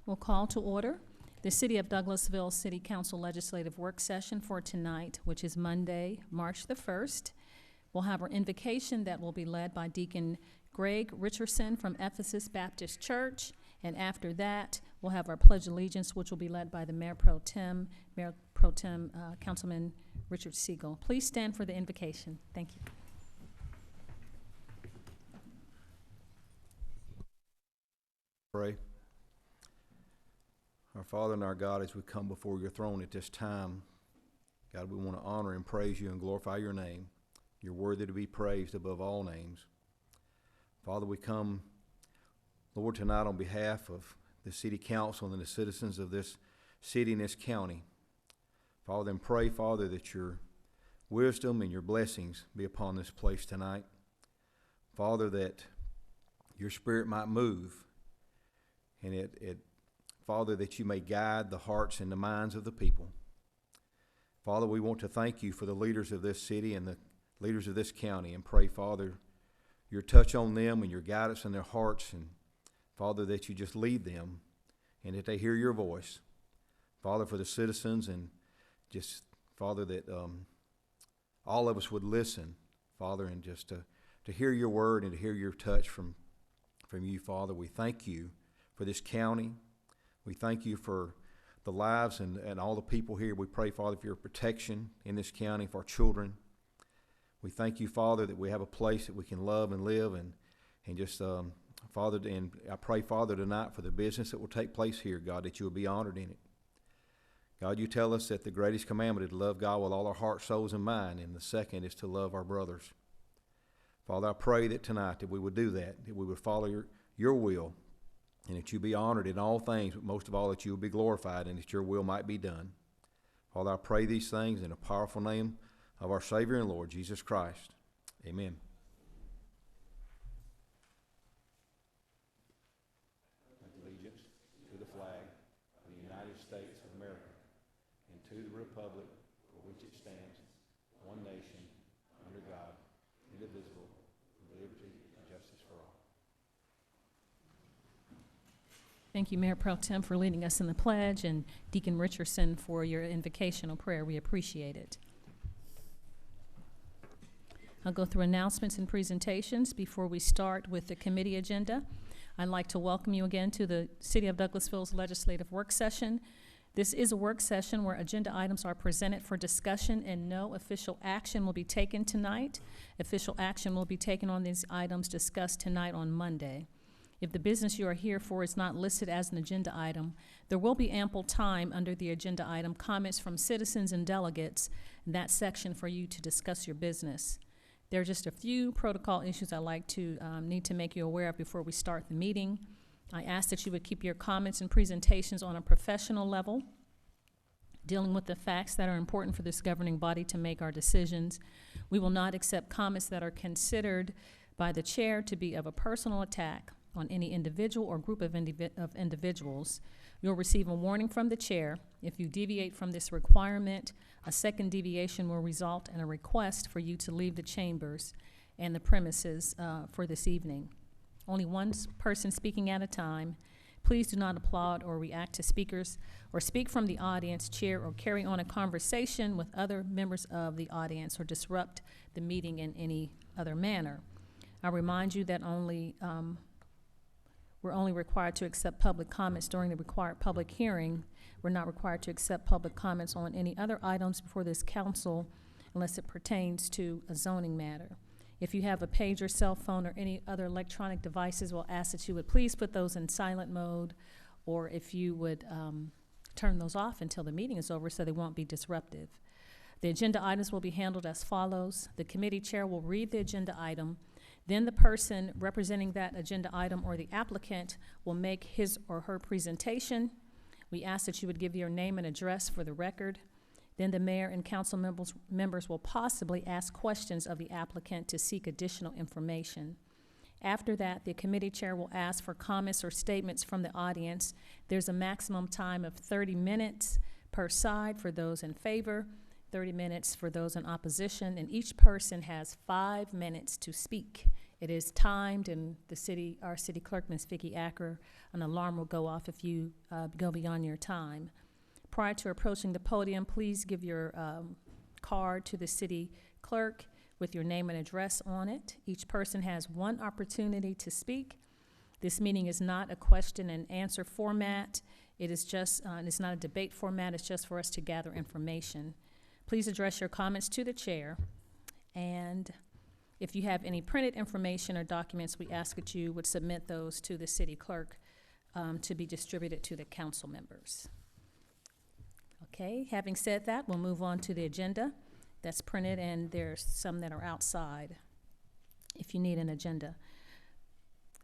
We'll call to order the City of Douglasville City Council Legislative Work Session for tonight, which is Monday, March the 1st. We'll have our invocation that will be led by Deacon Greg Richardson from Ephesus Baptist Church. And after that, we'll have our Pledge of Allegiance, which will be led by the Mayor Pro Tem, Councilman Richard Siegel. Please stand for the invocation. Thank you. Pray. Our Father and our God, as we come before your throne at this time, God, we want to honor and praise you and glorify your name. You're worthy to be praised above all names. Father, we come, Lord, tonight on behalf of the City Council and the citizens of this city and this county. Father, and pray, Father, that your wisdom and your blessings be upon this place tonight. Father, that your Spirit might move, and Father, that you may guide the hearts and the minds of the people. Father, we want to thank you for the leaders of this city and the leaders of this county, and pray, Father, your touch on them and your guidance in their hearts, and Father, that you just lead them and that they hear your voice. Father, for the citizens, and just, Father, that all of us would listen, Father, and just to hear your word and to hear your touch from you, Father. We thank you for this county. We thank you for the lives and all the people here. We pray, Father, for your protection in this county for our children. We thank you, Father, that we have a place that we can love and live, and just, Father, and I pray, Father, tonight for the business that will take place here, God, that you will be honored in it. God, you tell us that the greatest commandment is to love God with all our heart, souls, and mind, and the second is to love our brothers. Father, I pray that tonight that we would do that we would follow your will, and that you be honored in all things, but most of all that you will be glorified, and that your will might be done. Father, I pray these things in a powerful name of our Savior and Lord, Jesus Christ. Amen. Allegiance to the flag of the United States of America, and to the republic for which it stands, one nation, under God, indivisible, with liberty and justice for all. Thank you, Mayor Pro Tem, for leading us in the pledge, and Deacon Richardson for your invocational prayer. We appreciate it. I'll go through announcements and presentations before we start with the committee agenda. I'd like to welcome you again to the City of Douglasville's Legislative Work Session. This is a work session where agenda items are presented for discussion and no official action will be taken tonight. Official action will be taken on these items discussed tonight on Monday. If the business you are here for is not listed as an agenda item, there will be ample time under the agenda item comments from citizens and delegates in that section for you to discuss your business. There are just a few protocol issues I'd like to need to make you aware of before we start the meeting. I ask that you would keep your comments and presentations on a professional level, dealing with the facts that are important for this governing body to make our decisions. We will not accept comments that are considered by the chair to be of a personal attack on any individual or group of individuals. You'll receive a warning from the chair. If you deviate from this requirement, a second deviation will result in a request for you to leave the chambers and the premises for this evening. Only one person speaking at a time. Please do not applaud or react to speakers or speak from the audience, chair, or carry on a conversation with other members of the audience or disrupt the meeting in any other manner. I remind you that we're only required to accept public comments during the required public hearing. We're not required to accept public comments on any other items before this council unless it pertains to a zoning matter. If you have a pager, cell phone, or any other electronic devices, we'll ask that you would please put those in silent mode, or if you would turn those off until the meeting is over so they won't be disruptive. The agenda items will be handled as follows. The committee chair will read the agenda item. Then the person representing that agenda item or the applicant will make his or her presentation. We ask that you would give your name and address for the record. Then the mayor and council members will possibly ask questions of the applicant to seek additional information. After that, the committee chair will ask for comments or statements from the audience. There's a maximum time of 30 minutes per side for those in favor, 30 minutes for those in opposition, and each person has 5 minutes to speak It is timed, and our city clerk, Ms. Vicki Acker, an alarm will go off if you go beyond your time. Prior to approaching the podium, please give your card to the city clerk with your name and address on it. Each person has one opportunity to speak. This meeting is not a question and answer format. It is just, it's not a debate format. It's just for us to gather information. Please address your comments to the chair. And if you have any printed information or documents, we ask that you would submit those to the city clerk to be distributed to the council members. Okay, having said that, we'll move on to the agenda that's printed, and there's some that are outside if you need an agenda.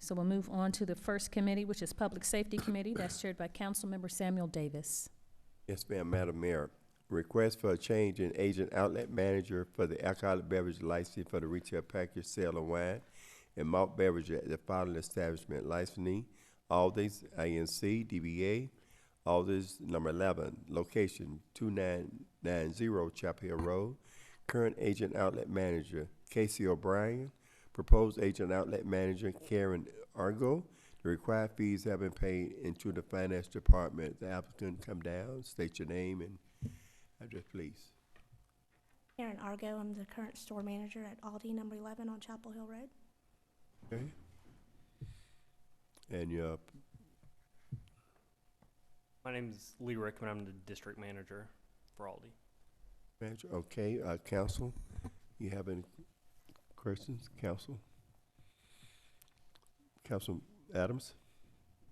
So we'll move on to the first committee, which is Public Safety Committee. That's chaired by Councilmember Samuel Davis. Yes, ma'am, Madam Mayor. Request for a change in agent outlet manager for the alcoholic beverage license for the retail package sale of wine and malt beverage at the following establishment: licensee, Aldi's, INC, DBA, Aldi's, number 11, location 2990 Chapel Hill Road. Current agent outlet manager, Casey O'Brien. Proposed agent outlet manager, Karen Argo. The required fees have been paid into the finance department. The applicant come down, state your name and address, please. Karen Argo, I'm the current store manager at Aldi, number 11 on Chapel Hill Road. Okay. And your My name is Lee Rickman. I'm the district manager for Aldi. manager, okay, council, you have any questions, council? Council Adams?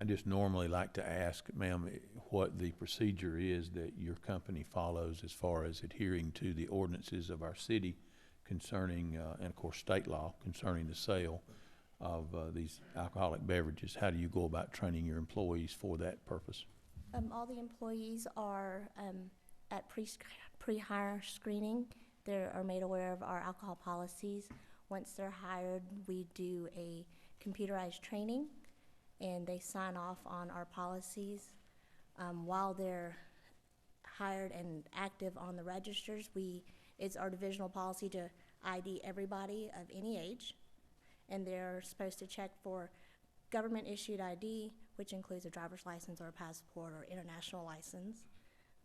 I just normally like to ask, ma'am, what the procedure is that your company follows as far as adhering to the ordinances of our city concerning, and of course state law concerning the sale of these alcoholic beverages. How do you go about training your employees for that purpose? All the employees are at pre-hire screening. They are made aware of our alcohol policies. Once they're hired, we do a computerized training, and they sign off on our policies. While they're hired and active on the registers, it's our divisional policy to ID everybody of any age, and they're supposed to check for government-issued ID, which includes a driver's license or a passport or international license.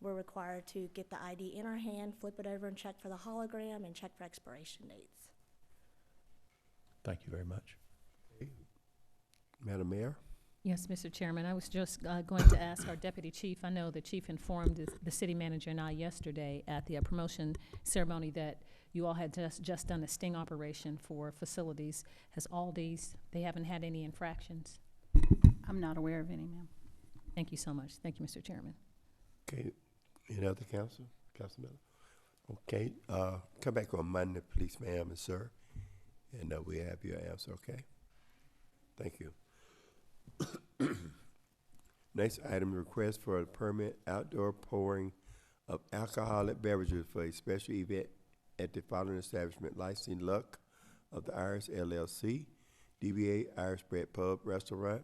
We're required to get the ID in our hand, flip it over and check for the hologram, and check for expiration dates. Thank you very much. Okay. Madam Mayor? Yes, Mr. Chairman, I was just going to ask our deputy chief. I know the chief informed the city manager and I yesterday at the promotion ceremony that you all had just done a sting operation for facilities. Has Aldi's, they haven't had any infractions? I'm not aware of any, ma'am. Thank you so much. Thank you, Mr. Chairman. Okay, any other councilman? Okay, come back on Monday, please, ma'am and sir, and we have your answer, okay? Thank you. Next item, request for a permit outdoor pouring of alcoholic beverages for a special event at the following establishment: licensing Luck of the Irish LLC, DBA Irish Bread Pub Restaurant,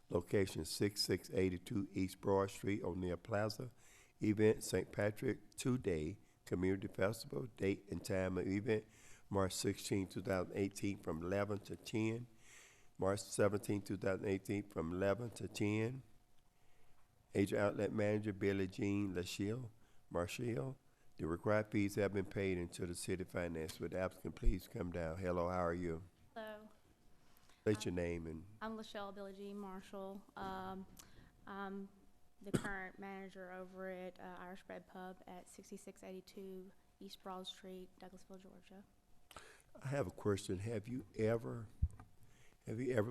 location 6682 East Broad Street, O'Neill Plaza. Event St. Patrick 2-Day Community Festival. Date and time of event March 16, 2018 from 11 to 10. March 17, 2018 from 11 to 10. Agent Outlet Manager Billie Jean Marshall. The required fees have been paid into the city finance. Would the applicant please come down? Hello, how are you? Hello, State your name and I'm Lachelle Billie Jean Marshall. I'm the current manager over at Irish Bread Pub at 6682 East Broad Street, Douglasville, Georgia. I have a question. Have you ever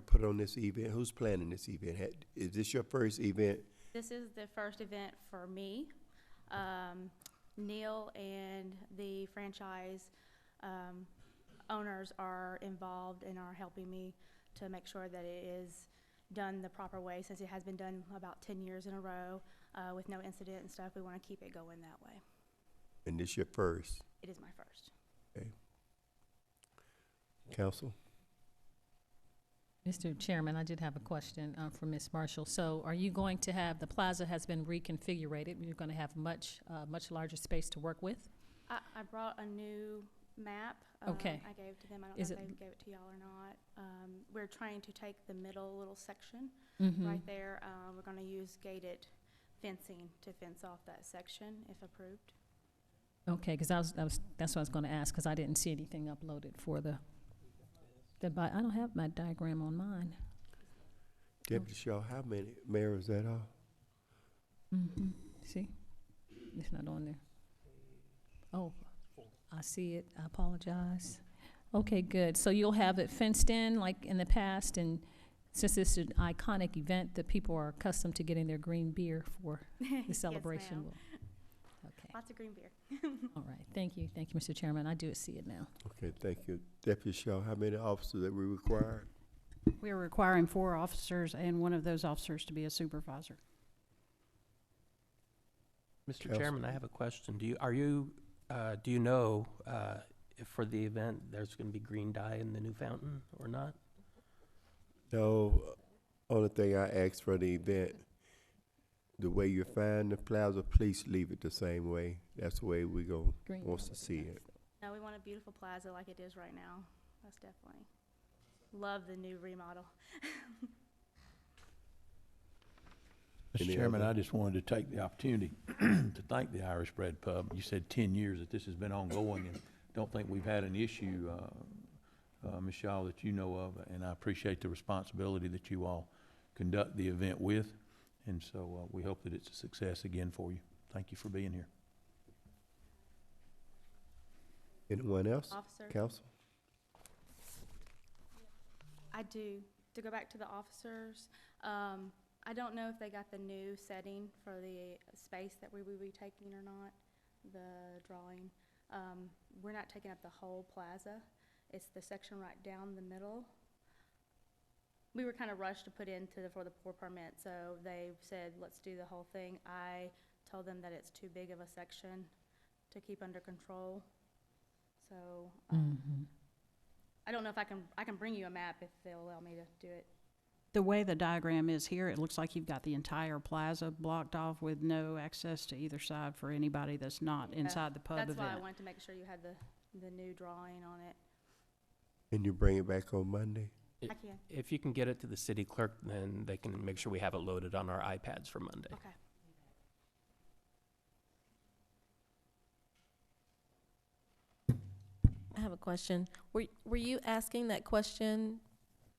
put on this event? Who's planning this event? Is this your first event? This is the first event for me. Neil and the franchise owners are involved and are helping me to make sure that it is done the proper way, since it has been done about 10 years in a row with no incident and stuff. We want to keep it going that way. And this your first? It is my first. Okay. Council? Mr. Chairman, I did have a question for Ms. Marshall. So are you going to have, the plaza has been reconfigured, you're going to have much larger space to work with? I brought a new map. Okay. I gave to them. I don't know Is if it- they gave it to y'all or not. We're trying to take the middle little section Mm-hmm. right there. We're gonna use gated fencing to fence off that section if approved. Okay, because that's what I was going to ask, because I didn't see anything uploaded for I don't have my diagram on mine. Deputy Shaw, how many, Mayor, is that all? Mm-hmm. See? It's not on there. Oh, I see it. I apologize. Okay, good. So you'll have it fenced in like in the past, and since it's an iconic event that people are accustomed to getting their green beer for the celebration. ma'am. Okay, Lots of green beer. all right. Thank you, Mr. Chairman. I do see it now. Okay, thank you. Deputy Shaw, how many officers that we require? We are requiring 4 officers and one of those officers to be a supervisor. Mr. Counsel- Chairman, I have a question. Do you know if for the event there's going to be green dye in the new fountain or not? No, only thing I asked for the event, the way you find the plaza, please leave it the same way. That's the way we Green. wants to see it. No, we want a beautiful plaza like it is right now. That's definitely. Love the new remodel. Mr. Any Chairman, other- I just wanted to take the opportunity to thank the Irish Bread Pub. You said 10 years that this has been ongoing, and don't think we've had an issue, Ms. Shaw, that you know of, and I appreciate the responsibility that you all conduct the event with, and so we hope that it's a success again for you. Thank you for being here. Anyone else? Officer, Council? I do. To go back to the officers, I don't know if they got the new setting for the space that we would be taking or not, the drawing. We're not taking up the whole plaza. It's the section right down the middle. We were kind of rushed to put for the poor permit, so they said, let's do the whole thing. I told them that it's too big of a section to keep under control. So, Mm-hmm. I don't know if I can bring you a map if they'll allow me to do it. The way the diagram is here, it looks like you've got the entire plaza blocked off with no access to either side for anybody that's not Yeah, inside the pub That's event. why I wanted to make sure you had the new drawing on it. And you bring it back on Monday? I can. If you can get it to the city clerk, then they can make sure we have it loaded on our iPads for Monday. Okay. I have a question. Were you asking that question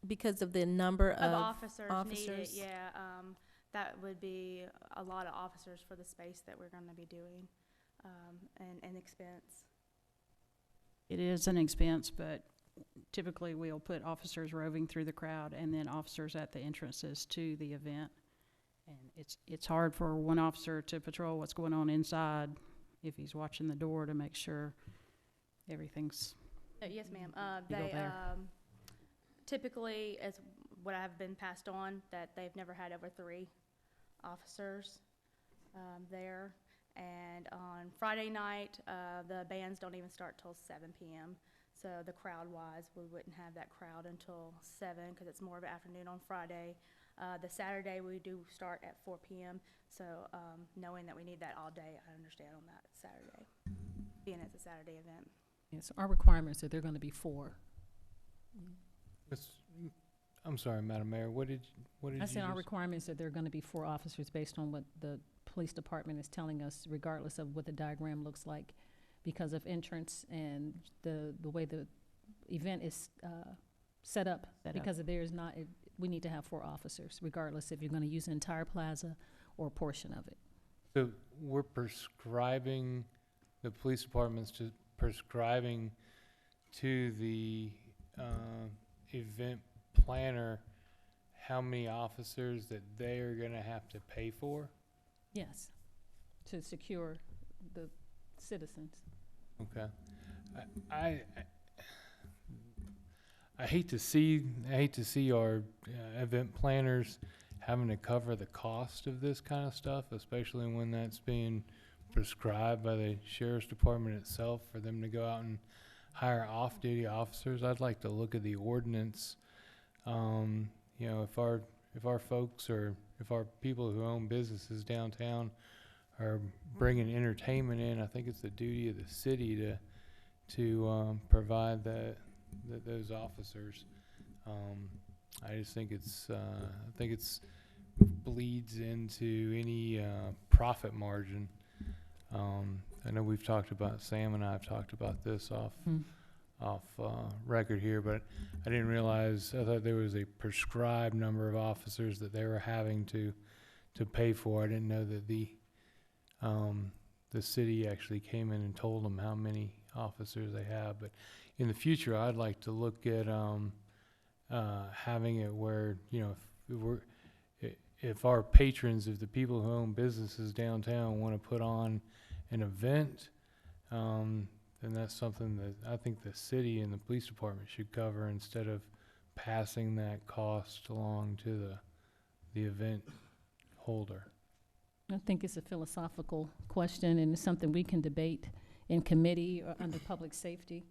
because of the number Of of officers needed, officers? yeah. That would be a lot of officers for the space that we're gonna be doing, and expense. It is an expense, but typically we'll put officers roving through the crowd and then officers at the entrances to the event. And it's hard for one officer to patrol what's going on inside if he's watching the door to make sure everything's, Yes, ma'am. You go They, there. typically, as what I've been passed on, that they've never had over 3 officers, there. And on Friday night, the bands don't even start till 7 p.m. So the crowd-wise, we wouldn't have that crowd until 7, because it's more of an afternoon on Friday. The Saturday, we do start at 4 p.m. So, knowing that we need that all day, I understand on that Saturday, being it's a Saturday event. Yes, our requirements are they're going to be 4. I'm sorry, Madam Mayor, what did you I said our just- requirements are there are going to be 4 officers based on what the police department is telling us, regardless of what the diagram looks like, because of entrance and the way the event is set up. Because there's not, we need to have 4 officers, regardless if you're going to use the entire plaza or a portion of it. So we're prescribing, the police department's just prescribing to the event planner how many officers that they are gonna have to pay for? Yes, to secure the citizens. Okay. I hate to see our event planners having to cover the cost of this kind of stuff, especially when that's being prescribed by the sheriff's department itself for them to go out and hire off-duty officers. I'd like to look at the ordinance. You know, if our folks or if our people who own businesses downtown are bringing entertainment in, I think it's the duty of the city to provide those officers. I just think it's bleeds into any profit margin. I know we've talked about, Sam and I have talked about this off record here, but I didn't realize, I thought there was a prescribed number of officers that they were having to pay for. I didn't know that the city actually came in and told them how many officers they have. But in the future, I'd like to look at having it where, if our patrons, if the people who own businesses downtown want to put on an event, then that's something that I think the city and the police department should cover instead of passing that cost along to the event holder. I think it's a philosophical question, and it's something we can debate in committee or under public safety.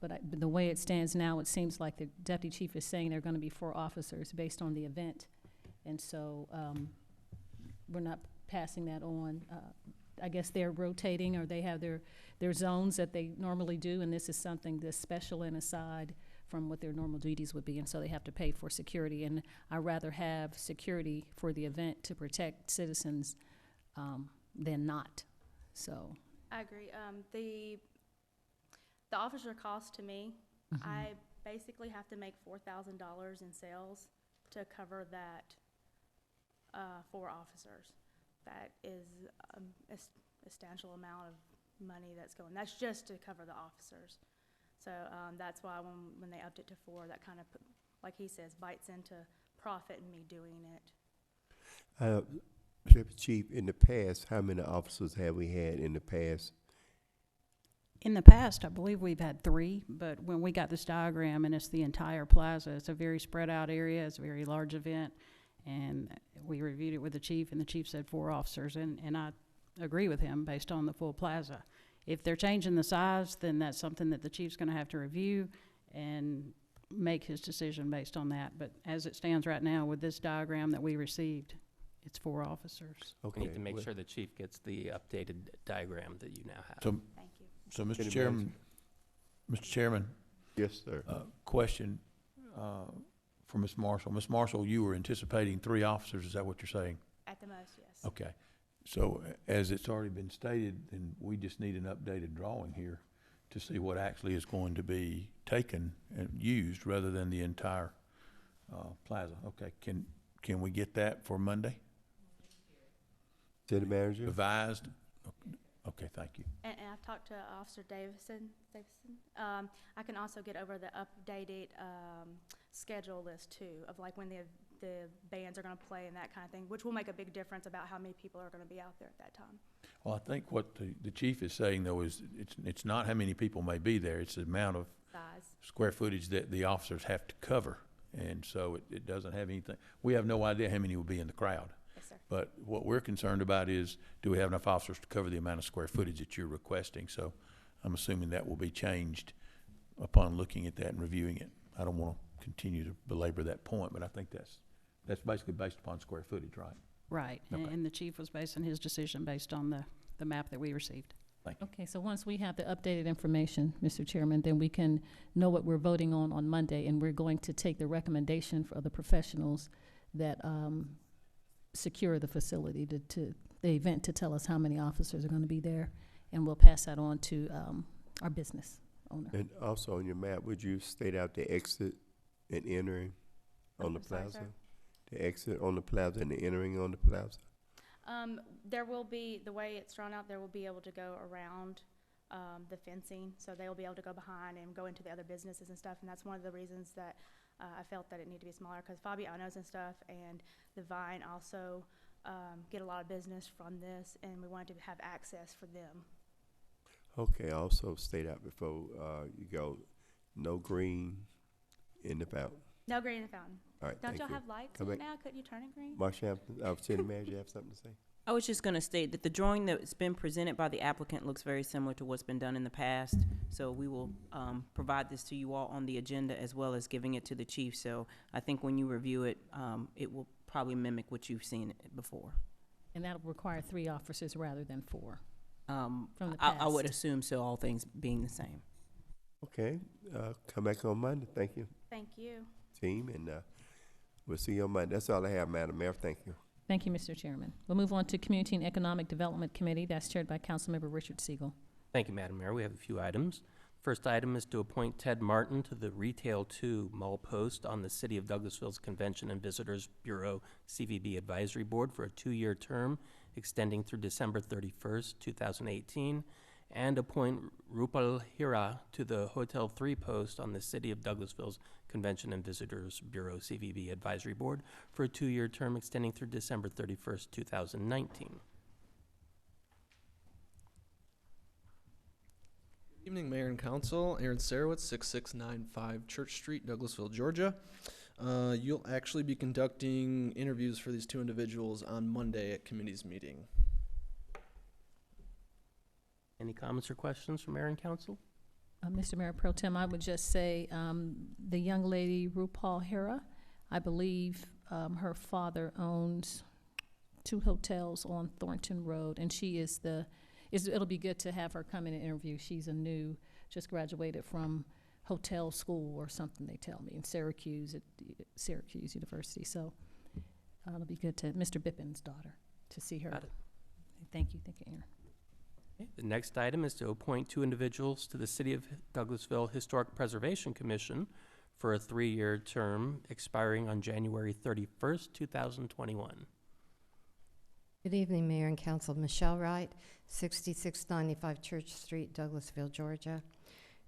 But the way it stands now, it seems like the deputy chief is saying there are going to be 4 officers based on the event. And so we're not passing that on. I guess they're rotating, or they have their zones that they normally do, and this is something that's special and aside from what their normal duties would be, and so they have to pay for security. And I'd rather have security for the event to protect citizens than not. So I agree. The officer cost to me, I basically have to make $4,000 in sales to cover that 4 officers. That is a substantial amount of money that's going. That's just to cover the officers. So that's why when they upped it to 4, that kind of, like he says, bites into profit in me doing it. Deputy Chief, in the past, how many officers have we had in the past? In the past, I believe we've had 3, but when we got this diagram, and it's the entire plaza, it's a very spread out area, it's a very large event, and we reviewed it with the chief, and the chief said 4 officers, and I agree with him based on the full plaza. If they're changing the size, then that's something that the chief's going to have to review and make his decision based on that. But as it stands right now with this diagram that we received, it's 4 officers. Okay. We need to make sure the chief gets the updated diagram that you now have. So, Thank you. so Mr. Chairman, Yes, sir. question for Ms. Marshall. Ms. Marshall, you were anticipating 3 officers, is that what you're saying? At the most, yes. Okay. So as it's already been stated, then we just need an updated drawing here to see what actually is going to be taken and used rather than the entire plaza. Okay, can we get that for Monday? City Manager? Revised? Okay, thank you. And I've talked to Officer Davison. I can also get over the updated schedule list too, of like when the bands are going to play and that kind of thing, which will make a big difference about how many people are going to be out there at that time. Well, I think what the chief is saying though is it's not how many people may be there, it's the amount of Size. square footage that the officers have to cover. And so it doesn't have anything. We have no idea how many will be in the crowd. Yes, sir. But what we're concerned about is, do we have enough officers to cover the amount of square footage that you're requesting? So I'm assuming that will be changed upon looking at that and reviewing it. I don't want to continue to belabor that point, but I think that's basically based upon square footage, right? Right. Okay. And the chief was basing his decision based on the map that we received. Thank you. okay, so once we have the updated information, Mr. Chairman, then we can know what we're voting on Monday, and we're going to take the recommendation for the professionals that secure the facility to the event to tell us how many officers are going to be there, and we'll pass that on to our business owner. And also on your map, would you state out the exit and entering on the I'm sorry, plaza? sir? The exit on the plaza and the entering on the plaza? There will be, the way it's drawn out, there will be able to go around the fencing, so they will be able to go behind and go into the other businesses and stuff, and that's one of the reasons that I felt that it needed to be smaller, because Fabiano's and stuff and the Vine also get a lot of business from this, and we wanted to have access for them. Okay, also state out before you go, no green in the fountain. No green in the fountain. All right, Don't thank y'all you. have lights Come in it back. now? Couldn't you turn it green? Marsha, our city manager, you have something to say? I was just going to state that the drawing that's been presented by the applicant looks very similar to what's been done in the past. So we will provide this to you all on the agenda as well as giving it to the chief. So I think when you review it, it will probably mimic what you've seen before. And that'll require 3 officers rather than 4. From the I would past. assume so, all things being the same. Okay, come back on Monday. Thank you, Thank you. team, and we'll see you on Monday. That's all I have, Madam Mayor. Thank you. Thank you, Mr. Chairman. We'll move on to Community and Economic Development Committee. That's chaired by Councilmember Richard Siegel. Thank you, Madam Mayor. We have a few items. First item is to appoint Ted Martin to the Retail 2 Mall Post on the City of Douglasville's Convention and Visitors Bureau CVB Advisory Board for a 2-year term extending through December 31st, 2018, and appoint Rupal Hira to the Hotel 3 Post on the City of Douglasville's Convention and Visitors Bureau CVB Advisory Board for a 2-year term extending through December 31st, 2019. Good evening, Mayor and Council. Aaron Sarowitz, 6695 Church Street, Douglasville, Georgia. You'll actually be conducting interviews for these two individuals on Monday at committee's meeting. Any comments or questions from Mayor and Council? Mr. Mayor Pro Tem, I would just say the young lady, Rupal Hira, I believe her father owns 2 hotels on Thornton Road, and she is it'll be good to have her come in and interview. She's just graduated from hotel school or something, they tell me, in Syracuse, at Syracuse University. So it'll be good Mr. Bippin's daughter, to see her. Got it. Thank you, Aaron. Okay. The next item is to appoint 2 individuals to the City of Douglasville Historic Preservation Commission for a 3-year term expiring on January 31st, 2021. Good evening, Mayor and Council. Michelle Wright, 6695 Church Street, Douglasville, Georgia.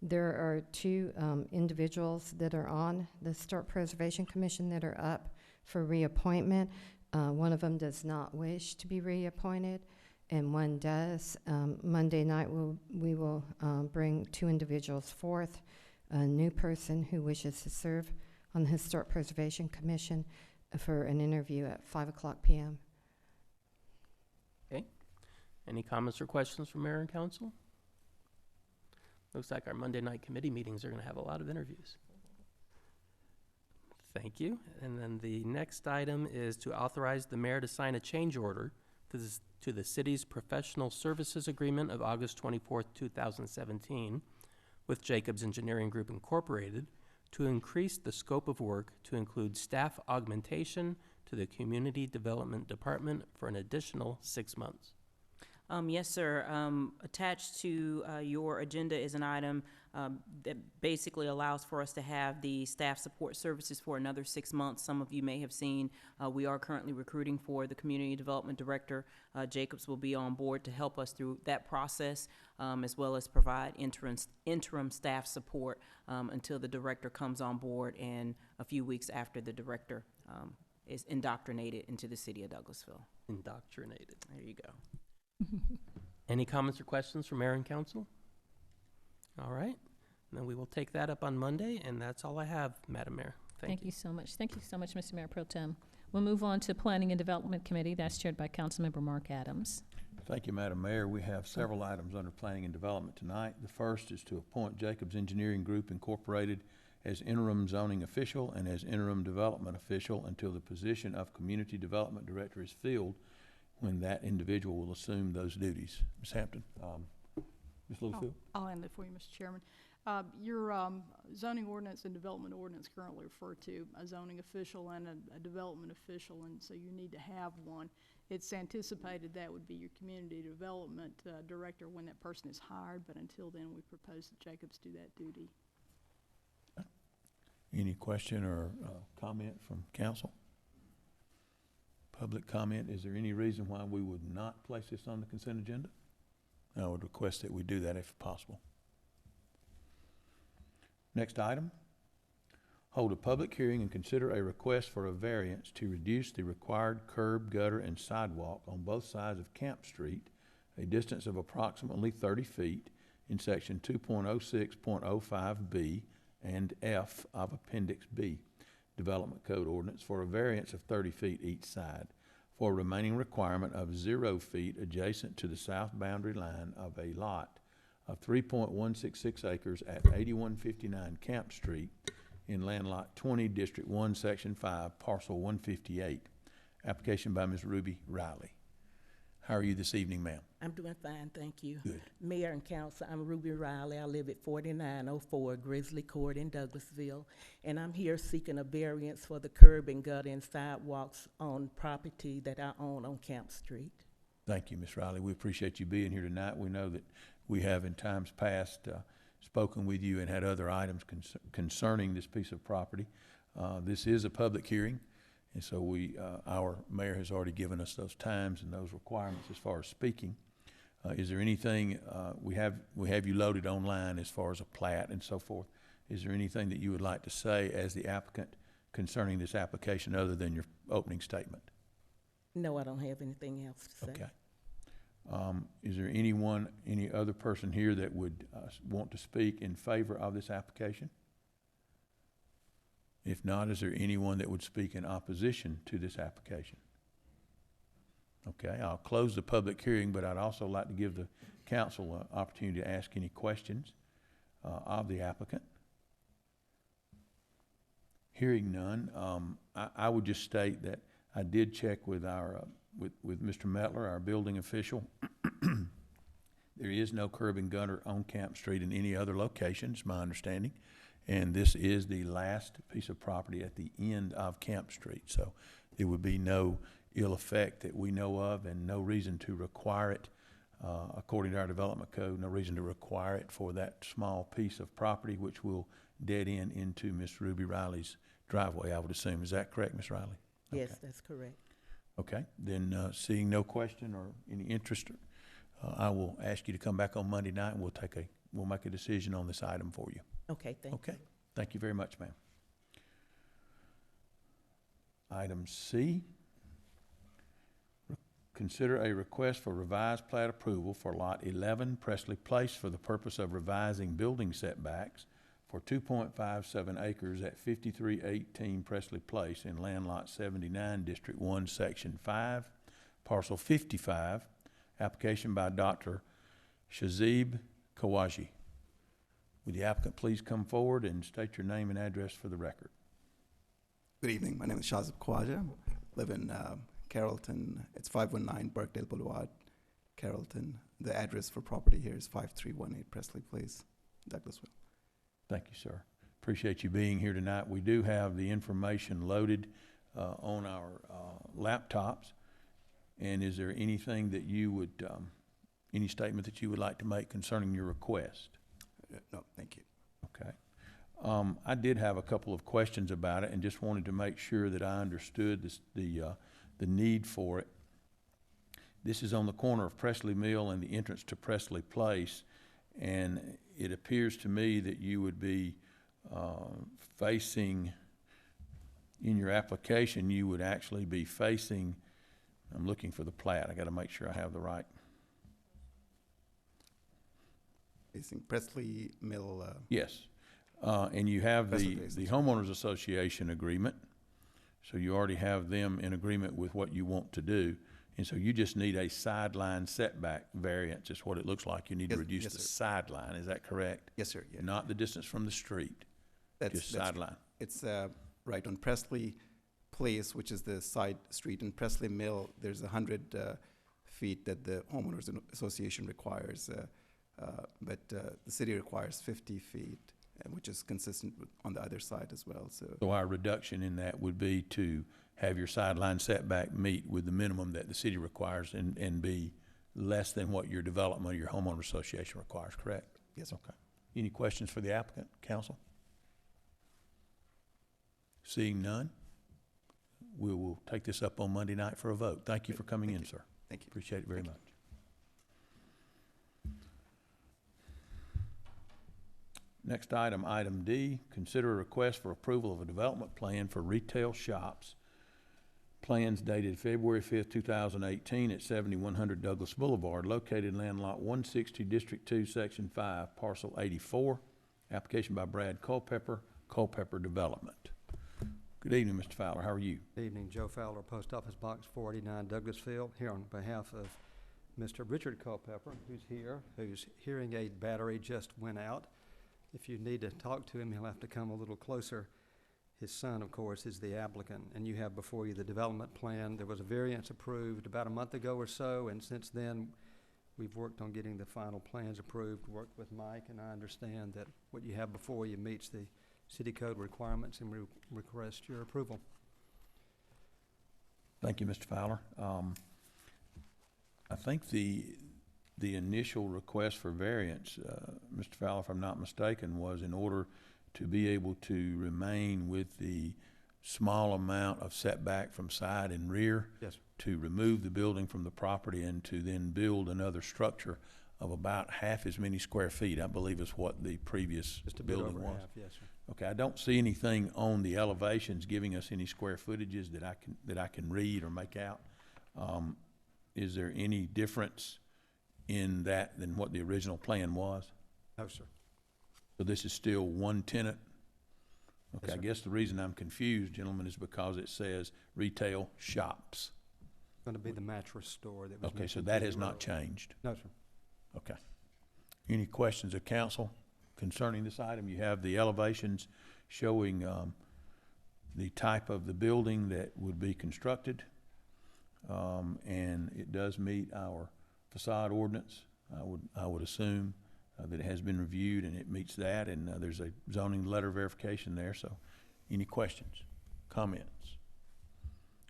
There are 2 individuals that are on the Historic Preservation Commission that are up for reappointment. One of them does not wish to be reappointed, and one does. Monday night, we will bring 2 individuals forth. A new person who wishes to serve on the Historic Preservation Commission for an interview at 5:00 p.m. Okay. Any comments or questions from Mayor and Council? Looks like our Monday night committee meetings are going to have a lot of interviews. Thank you. And then the next item is to authorize the mayor to sign a change order to the city's professional services agreement of August 24th, 2017 with Jacobs Engineering Group Incorporated to increase the scope of work to include staff augmentation to the Community Development Department for an additional 6 months. Yes, sir. Attached to your agenda is an item that basically allows for us to have the staff support services for another 6 months. Some of you may have seen we are currently recruiting for the Community Development Director. Jacobs will be on board to help us through that process, as well as provide interim staff support until the director comes on board and a few weeks after the director is indoctrinated into the city of Douglasville. Indoctrinated. There you go. Any comments or questions from Mayor and Council? All right. Then we will take that up on Monday, and that's all I have, Madam Mayor. Thank you. You so much. Thank you so much, Mr. Mayor Pro Tem. We'll move on to Planning and Development Committee. That's chaired by Councilmember Mark Adams. Thank you, Madam Mayor. We have several items under Planning and Development tonight. The first is to appoint Jacobs Engineering Group Incorporated as interim zoning official and as interim development official until the position of Community Development Director is filled, when that individual will assume those duties. Ms. Hampton, Ms. Littlefield? I'll handle it for you, Mr. Chairman. Your zoning ordinance and development ordinance currently refer to a zoning official and a development official, and so you need to have one. It's anticipated that would be your community development director when that person is hired, but until then, we propose that Jacobs do that duty. Any question or comment from council? Public comment. Is there any reason why we would not place this on the consent agenda? I would request that we do that if possible. Next item. Hold a public hearing and consider a request for a variance to reduce the required curb, gutter, and sidewalk on both sides of Camp Street, a distance of approximately 30 feet in section 2.06.05B and F of Appendix B, Development Code Ordinance, for a variance of 30 feet each side, for a remaining requirement of 0 feet adjacent to the south boundary line of a lot of 3.166 acres at 8159 Camp Street in Land Lot 20, District 1, Section 5, Parcel 158. Application by Ms. Ruby Riley. How are you this evening, ma'am? I'm doing fine, thank you. Good. Mayor and council, I'm Ruby Riley. I live at 4904 Grizzly Court in Douglasville, and I'm here seeking a variance for the curb and gutter and sidewalks on property that I own on Camp Street. Thank you, Ms. Riley. We appreciate you being here tonight. We know that we have in times past spoken with you and had other items concerning this piece of property. This is a public hearing, and so our mayor has already given us those times and those requirements as far as speaking. Is there anything, we have you loaded online as far as a plat and so forth. Is there anything that you would like to say as the applicant concerning this application other than your opening statement? No, I don't have anything else to say. Okay. Is there any other person here that would want to speak in favor of this application? If not, is there anyone that would speak in opposition to this application? Okay, I'll close the public hearing, but I'd also like to give the council an opportunity to ask any questions of the applicant. Hearing none, I would just state that I did check with our with Mr. Mettler, our building official. There is no curb and gutter on Camp Street in any other location, is my understanding. And this is the last piece of property at the end of Camp Street. So there would be no ill effect that we know of and no reason to require it, according to our development code, no reason to require it for that small piece of property, which will dead end into Miss Ruby Riley's driveway, I would assume. Is that correct, Miss Riley? Yes, Okay. that's correct. Okay, then seeing no question or any interest, I will ask you to come back on Monday night and we'll make a decision on this item for you. Okay, thank you. Okay, thank you very much, ma'am. Item C, consider a request for revised plat approval for Lot 11 Presley Place for the purpose of revising building setbacks for 2.57 acres at 5318 Presley Place in Land Lot 79, District 1, Section 5, Parcel 55, application by Dr. Shazib Kawaji. Would the applicant please come forward and state your name and address for the record? Good evening. My name is Shazib Kawaja. I live in Carrollton. It's 519 Birkdale Boulevard, Carrollton. The address for property here is 5318 Presley Place, Douglasville. Thank you, sir. Appreciate you being here tonight. We do have the information loaded on our laptops. And is there anything that you would, any statement that you would like to make concerning your request? No, thank you. Okay. I did have a couple of questions about it and just wanted to make sure that I understood the need for it. This is on the corner of Presley Mill and the entrance to Presley Place, and it appears to me that you would be facing, in your application, you would actually be facing, I'm looking for the plat. I got to make sure I have the right. Facing Presley Mill. Yes. And you have the Presley homeowners association agreement. So you already have them in agreement with what you want to do. And so you just need a sideline setback variance is what it looks like. You need to reduce the sideline. Is that correct? Yes, sir. Yeah. Not the distance from the street. Just sideline. It's right on Presley Place, which is the side street. In Presley Mill, there's 100 feet that the homeowners association requires, but the city requires 50 feet, which is consistent with on the other side as well. So our reduction in that would be to have your sideline setback meet with the minimum that the city requires and be less than what your development or your homeowner association requires, correct? Yes. Okay. Any questions for the applicant, council? Seeing none, we will take this up on Monday night for a vote. Thank you for coming in, sir. Thank you. Appreciate it very much. Next item, item D, consider a request for approval of a development plan for retail shops. Plans dated February 5th, 2018 at 7100 Douglas Boulevard, located in land lot 160, District 2, Section 5, Parcel 84. Application by Brad Culpepper, Culpepper Development. Good evening, Mr. Fowler. How are you? Good evening. Joe Fowler, Post Office Box 489, Douglasville, here on behalf of Mr. Richard Culpepper, who's here, whose hearing aid battery just went out. If you need to talk to him, he'll have to come a little closer. His son, of course, is the applicant, and you have before you the development plan. There was a variance approved about a month ago or so, and since then, we've worked on getting the final plans approved, worked with Mike, and I understand that what you have before you meets the city code requirements, and we request your approval. Thank you, Mr. Fowler. I think the initial request for variance, Mr. Fowler, if I'm not mistaken, was in order to be able to remain with the small amount of setback from side and rear. Yes. To remove the building from the property and to then build another structure of about half as many square feet, I believe is what the previous Just a bit building over was. half, yes, sir. Okay, I don't see anything on the elevations giving us any square footages that I can read or make out. Is there any difference in that than what the original plan was? No, sir. So this is still one tenant? Okay, Yes, I sir. guess the reason I'm confused, gentlemen, is because it says retail shops. It's going to be the mattress store that was Okay, so mentioned that to has you not earlier. changed? No, sir. Okay. Any questions of council concerning this item? You have the elevations showing the type of the building that would be constructed, and it does meet our facade ordinance. I would assume that it has been reviewed and it meets that, and there's a zoning letter verification there. So, any questions, comments?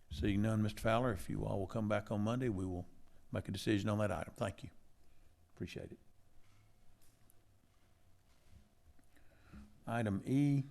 Seeing none, Mr. Fowler, if you all will come back on Monday, we will make a decision on that item. Thank you. Appreciate it. Item E,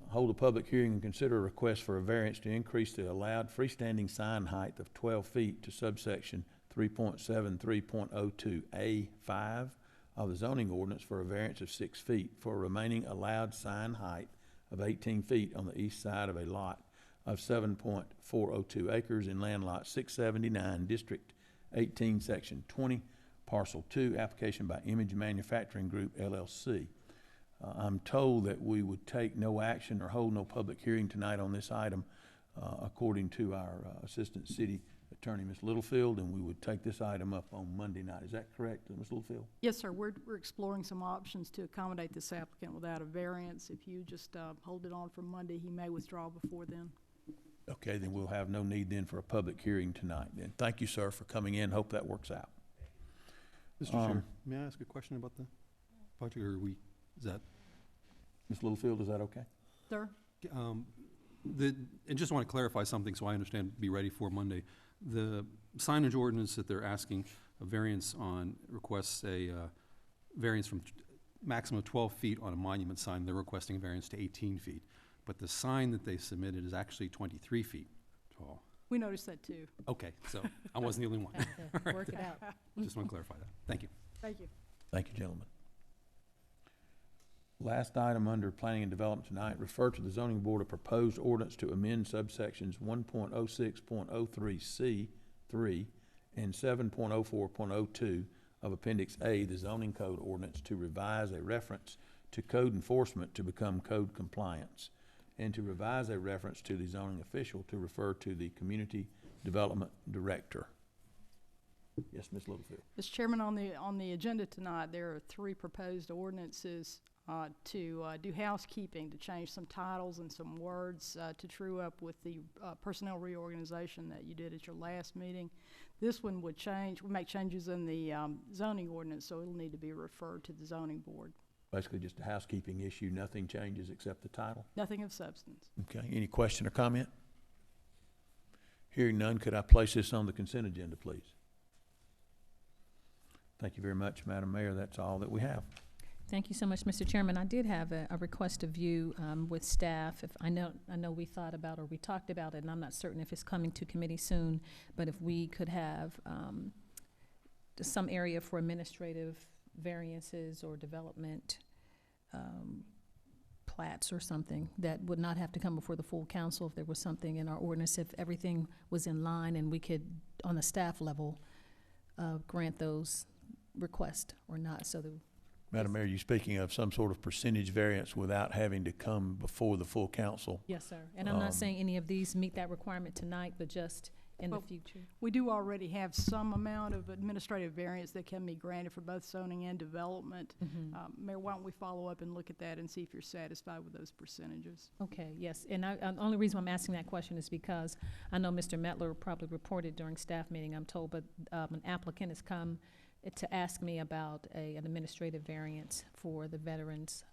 hold a public hearing and consider a request for a variance to increase the allowed freestanding sign height of 12 feet to subsection 3.73.02A5 of the zoning ordinance for a variance of 6 feet for a remaining allowed sign height of 18 feet on the east side of a lot of 7.402 acres in land lot 679, District 18, Section 20, Parcel 2, application by Image Manufacturing Group, LLC. I'm told that we would take no action or hold no public hearing tonight on this item, according to our Assistant City Attorney, Ms. Littlefield, and we would take this item up on Monday night. Is that correct, Ms. Littlefield? Yes, sir. We're exploring some options to accommodate this applicant without a variance. If you just hold it on for Monday, he may withdraw before then. Okay, then we'll have no need then for a public hearing tonight. Then thank you, sir, for coming in. Hope that works out. Mr. Chair, may I ask a question about the project, or is that? Ms. Littlefield, is that okay? Sir? And just want to clarify something so I understand, be ready for Monday. The signage ordinance that they're asking a variance on requests a variance from maximum of 12 feet on a monument sign. They're requesting a variance to 18 feet. But the sign that they submitted is actually 23 feet tall. We noticed that too. Okay, so I wasn't the only one. Work it out. Just want to clarify that. Thank you. Thank you. Thank you, gentlemen. Last item under planning and development tonight, refer to the zoning board a proposed ordinance to amend subsections 1.06.03C3 and 7.04.02 of Appendix A, the zoning code ordinance, to revise a reference to code enforcement to become code compliance, and to revise a reference to the zoning official to refer to the community development director. Yes, Ms. Littlefield. Mr. Chairman, on the agenda tonight, there are 3 proposed ordinances to do housekeeping, to change some titles and some words to true up with the personnel reorganization that you did at your last meeting. This one would make changes in the zoning ordinance, so it'll need to be referred to the zoning board. Basically just a housekeeping issue. Nothing changes except the title. Nothing of substance. Okay. Any question or comment? Hearing none, could I place this on the consent agenda, please? Thank you very much, Madam Mayor. That's all that we have. Thank you so much, Mr. Chairman. I did have a request of you with staff. If I know we thought about or we talked about it, and I'm not certain if it's coming to committee soon, but if we could have some area for administrative variances or development plats or something that would not have to come before the full council if there was something in our ordinance, if everything was in line and we could, on the staff level, grant those requests or not. So the Madam Mayor, you speaking of some sort of percentage variance without having to come before the full council? Yes, sir. And I'm not saying any of these meet that requirement tonight, but just in the Well, future. We do already have some amount of administrative variance that can be granted for both zoning and development. Mayor, why don't we follow up and look at that and see if you're satisfied with those percentages? Okay, yes, and the only reason I'm asking that question is because I know Mr. Metler probably reported during staff meeting, I'm told, but an applicant has come to ask me about an administrative variance for the veterans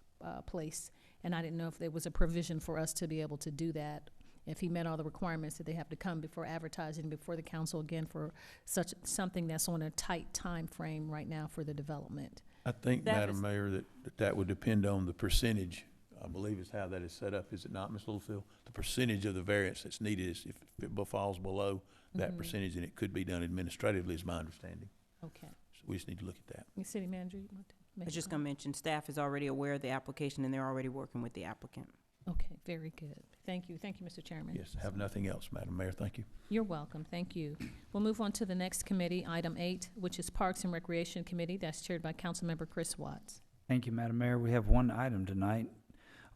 place, and I didn't know if there was a provision for us to be able to do that. If he met all the requirements that they have to come before advertising, before the council again for something that's on a tight time frame right now for the development. I think, That Madam is- Mayor, that would depend on the percentage, I believe is how that is set up, is it not, Ms. Littlefield? The percentage of the variance that's needed is if it falls below that percentage, and it could be done administratively, is my understanding. Okay. So we just need to look at that. City Manager, you want to I make was a just comment? gonna mention, staff is already aware of the application and they're already working with the applicant. Okay, very good. Thank you, Mr. Chairman. Yes, have nothing else, Madam Mayor, thank you. You're welcome, thank you. We'll move on to the next committee, item 8, which is Parks and Recreation Committee, that's chaired by Councilmember Chris Watts. Thank you, Madam Mayor. We have one item tonight.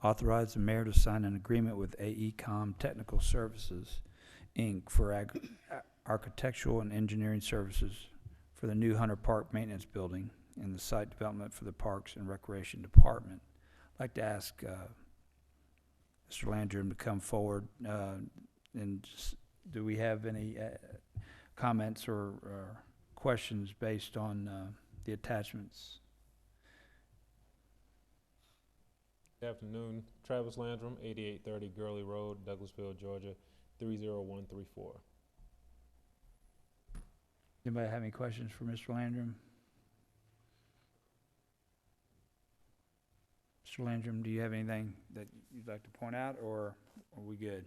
Authorize the mayor to sign an agreement with AECom Technical Services, Inc. for architectural and engineering services for the new Hunter Park Maintenance Building and the site development for the Parks and Recreation Department. I'd like to ask Mr. Landrum to come forward and do we have any comments or questions based on the attachments? Good afternoon, Travis Landrum, 8830 Gurley Road, Douglasville, Georgia, 30134. Anybody have any questions for Mr. Landrum? Mr. Landrum, do you have anything that you'd like to point out, or are we good?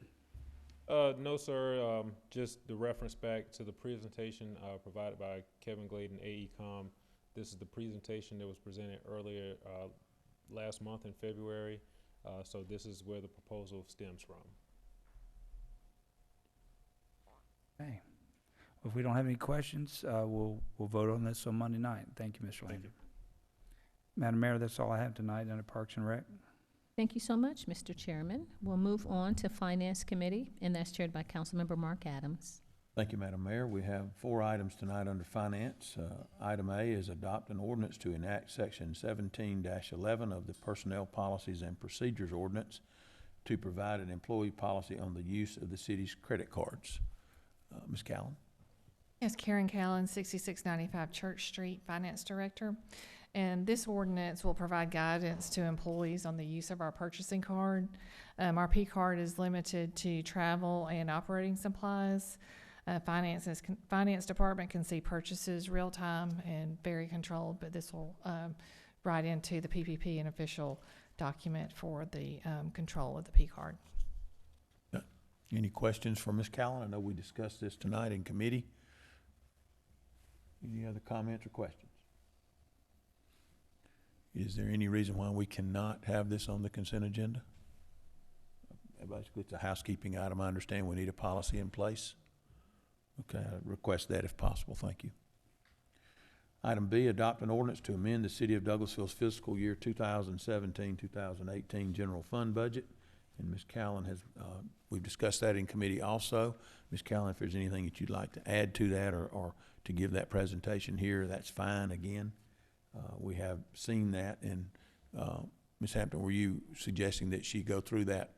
No, sir. Just the reference back to the presentation provided by Kevin Gladen, AECom. This is the presentation that was presented earlier last month in February. So this is where the proposal stems from. Okay. If we don't have any questions, we'll vote on this on Monday night. Thank you, Mr. Landrum. Madam Mayor, that's all I have tonight under Parks and Rec. Thank you so much, Mr. Chairman. We'll move on to Finance Committee, and that's chaired by Councilmember Mark Adams. Thank you, Madam Mayor. We have 4 items tonight under Finance. Item A is adopt an ordinance to enact Section 17-11 of the Personnel Policies and Procedures Ordinance to provide an employee policy on the use of the city's credit cards. Ms. Callen? Yes, Karen Callen, 6695 Church Street, Finance Director. And this ordinance will provide guidance to employees on the use of our purchasing card. Our P card is limited to travel and operating supplies. Finance Department can see purchases real time and very controlled, but this will write into the PPP an official document for the control of the P card. Any questions for Ms. Callen? I know we discussed this tonight in committee. Any other comments or questions? Is there any reason why we cannot have this on the consent agenda? Basically, it's a housekeeping item. I understand we need a policy in place. Okay, I request that if possible. Thank you. Item B, adopt an ordinance to amend the City of Douglasville's fiscal year 2017-2018 general fund budget. And Ms. Callen has, we've discussed that in committee also. Ms. Callen, if there's anything that you'd like to add to that or to give that presentation here, that's fine again. We have seen that, and Ms. Hampton, were you suggesting that she go through that?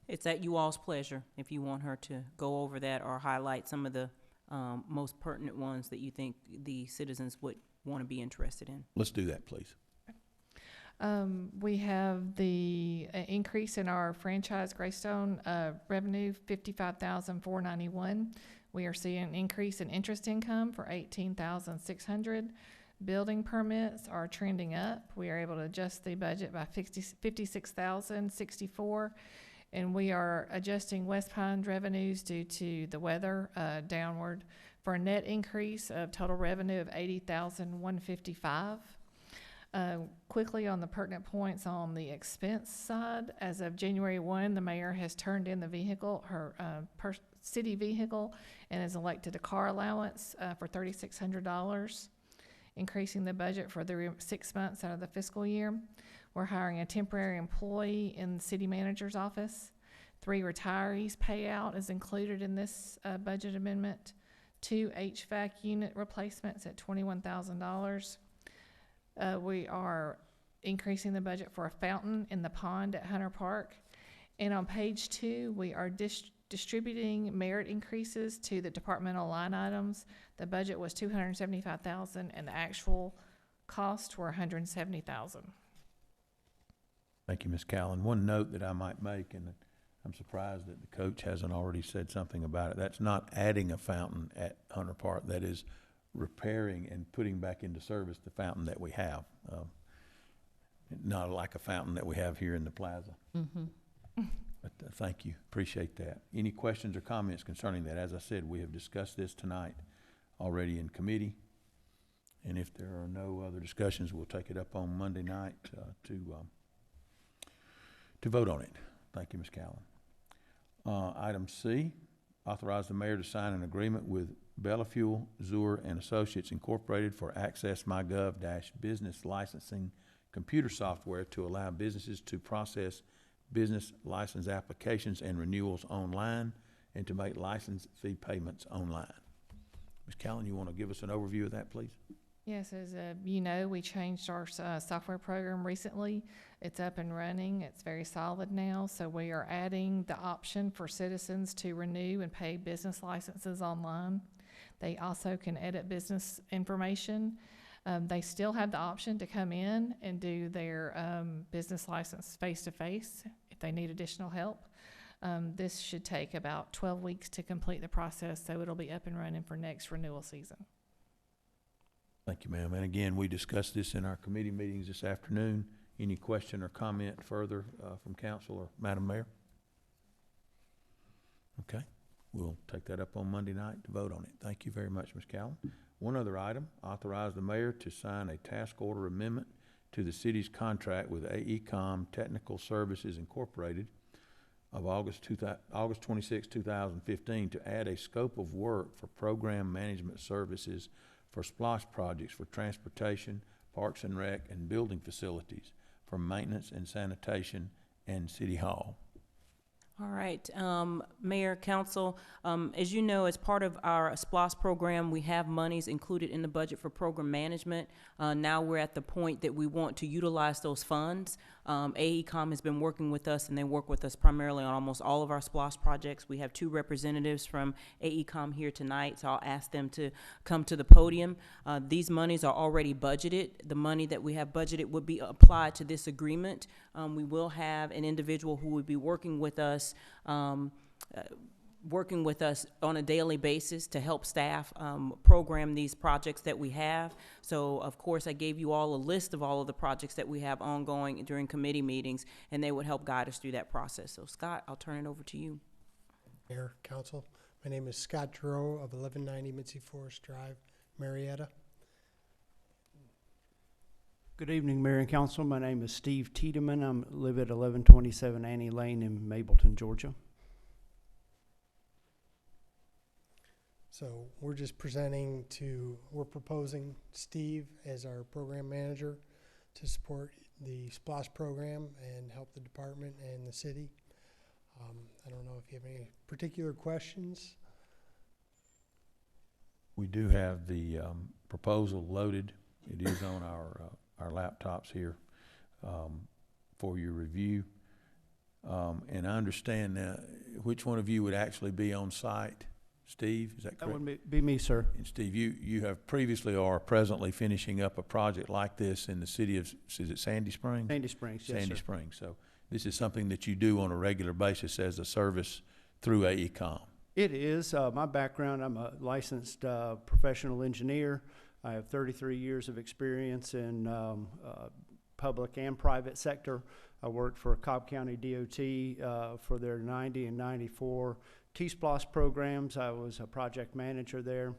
It's at you all's pleasure if you want her to go over that or highlight some of the most pertinent ones that you think the citizens would want to be interested in. Let's do that, please. We have the increase in our franchise Greystone revenue, $55,491. We are seeing an increase in interest income for $18,600. Building permits are trending up. We are able to adjust the budget by $56,064, and we are adjusting West Pines revenues due to the weather downward for a net increase of total revenue of $80,155. Quickly on the pertinent points on the expense side, as of January 1, the mayor has turned in the vehicle, her city vehicle, and has elected a car allowance for $3,600. Increasing the budget for the 6 months out of the fiscal year. We're hiring a temporary employee in the city manager's office 3 retirees payout is included in this budget amendment. 2 HVAC unit replacements at $21,000. We are increasing the budget for a fountain in the pond at Hunter Park. And on page 2, we are distributing merit increases to the departmental line items. The budget was $275,000 and the actual costs were $170,000. Thank you, Ms. Callan. One note that I might make, and I'm surprised that the coach hasn't already said something about it. That's not adding a fountain at Hunter Park. That is repairing and putting back into service the fountain that we have. Not like a fountain that we have here in the plaza. Mm-hmm. But thank you. Appreciate that. Any questions or comments concerning that? As I said, we have discussed this tonight already in committee. And if there are no other discussions, we'll take it up on Monday night to vote on it. Thank you, Ms. Callan. Item C, authorize the mayor to sign an agreement with Bellafuel, Zur and Associates Incorporated for Access MyGov-Business Licensing computer software to allow businesses to process business license applications and renewals online and to make license fee payments online. Ms. Callan, you want to give us an overview of that, please? Yes, as you know, we changed our software program recently. It's up and running. It's very solid now. So we are adding the option for citizens to renew and pay business licenses online. They also can edit business information. They still have the option to come in and do their business license face-to-face if they need additional help. This should take about 12 weeks to complete the process, so it'll be up and running for next renewal season. Thank you, ma'am. And again, we discussed this in our committee meetings this afternoon. Any question or comment further from council or Madam Mayor? Okay, we'll take that up on Monday night to vote on it. Thank you very much, Ms. Callan. One other item, authorize the mayor to sign a task order amendment to the city's contract with AECOM Technical Services Incorporated of August 26, 2015 to add a scope of work for program management services for SPLOST projects for transportation, parks and rec, and building facilities for maintenance and sanitation and city hall. All right, Mayor, Council, as you know, as part of our SPLOST program, we have monies included in the budget for program management. Now we're at the point that we want to utilize those funds. AECOM has been working with us, and they work with us primarily on almost all of our SPLOST projects. We have 2 representatives from AECOM here tonight, so I'll ask them to come to the podium. These monies are already budgeted. The money that we have budgeted would be applied to this agreement. We will have an individual who would be working with us on a daily basis to help staff program these projects that we have. So, of course, I gave you all a list of all of the projects that we have ongoing during committee meetings, and they would help guide us through that process. So, Scott, I'll turn it over to you. Mayor, Council, my name is Scott Giroux of 1190 Mitzi Forest Drive, Marietta. Good evening, Mayor and Council. My name is Steve Tiedemann. I live at 1127 Annie Lane in Mableton, Georgia. So we're just we're proposing Steve as our program manager to support the SPLOST program and help the department and the city. I don't know if you have any particular questions. We do have the proposal loaded. It is on our laptops here for your review. And I understand which one of you would actually be on site? Steve, is that correct? That would be me, sir. And Steve, you have previously or are presently finishing up a project like this in the city of, is it Sandy Springs? Sandy Springs, yes, Sandy sir. Springs. So this is something that you do on a regular basis as a service through AECOM. It is. My background, I'm a licensed professional engineer. I have 33 years of experience in public and private sector. I worked for Cobb County DOT for their 90 and 94 T-SPLOST programs. I was a project manager there.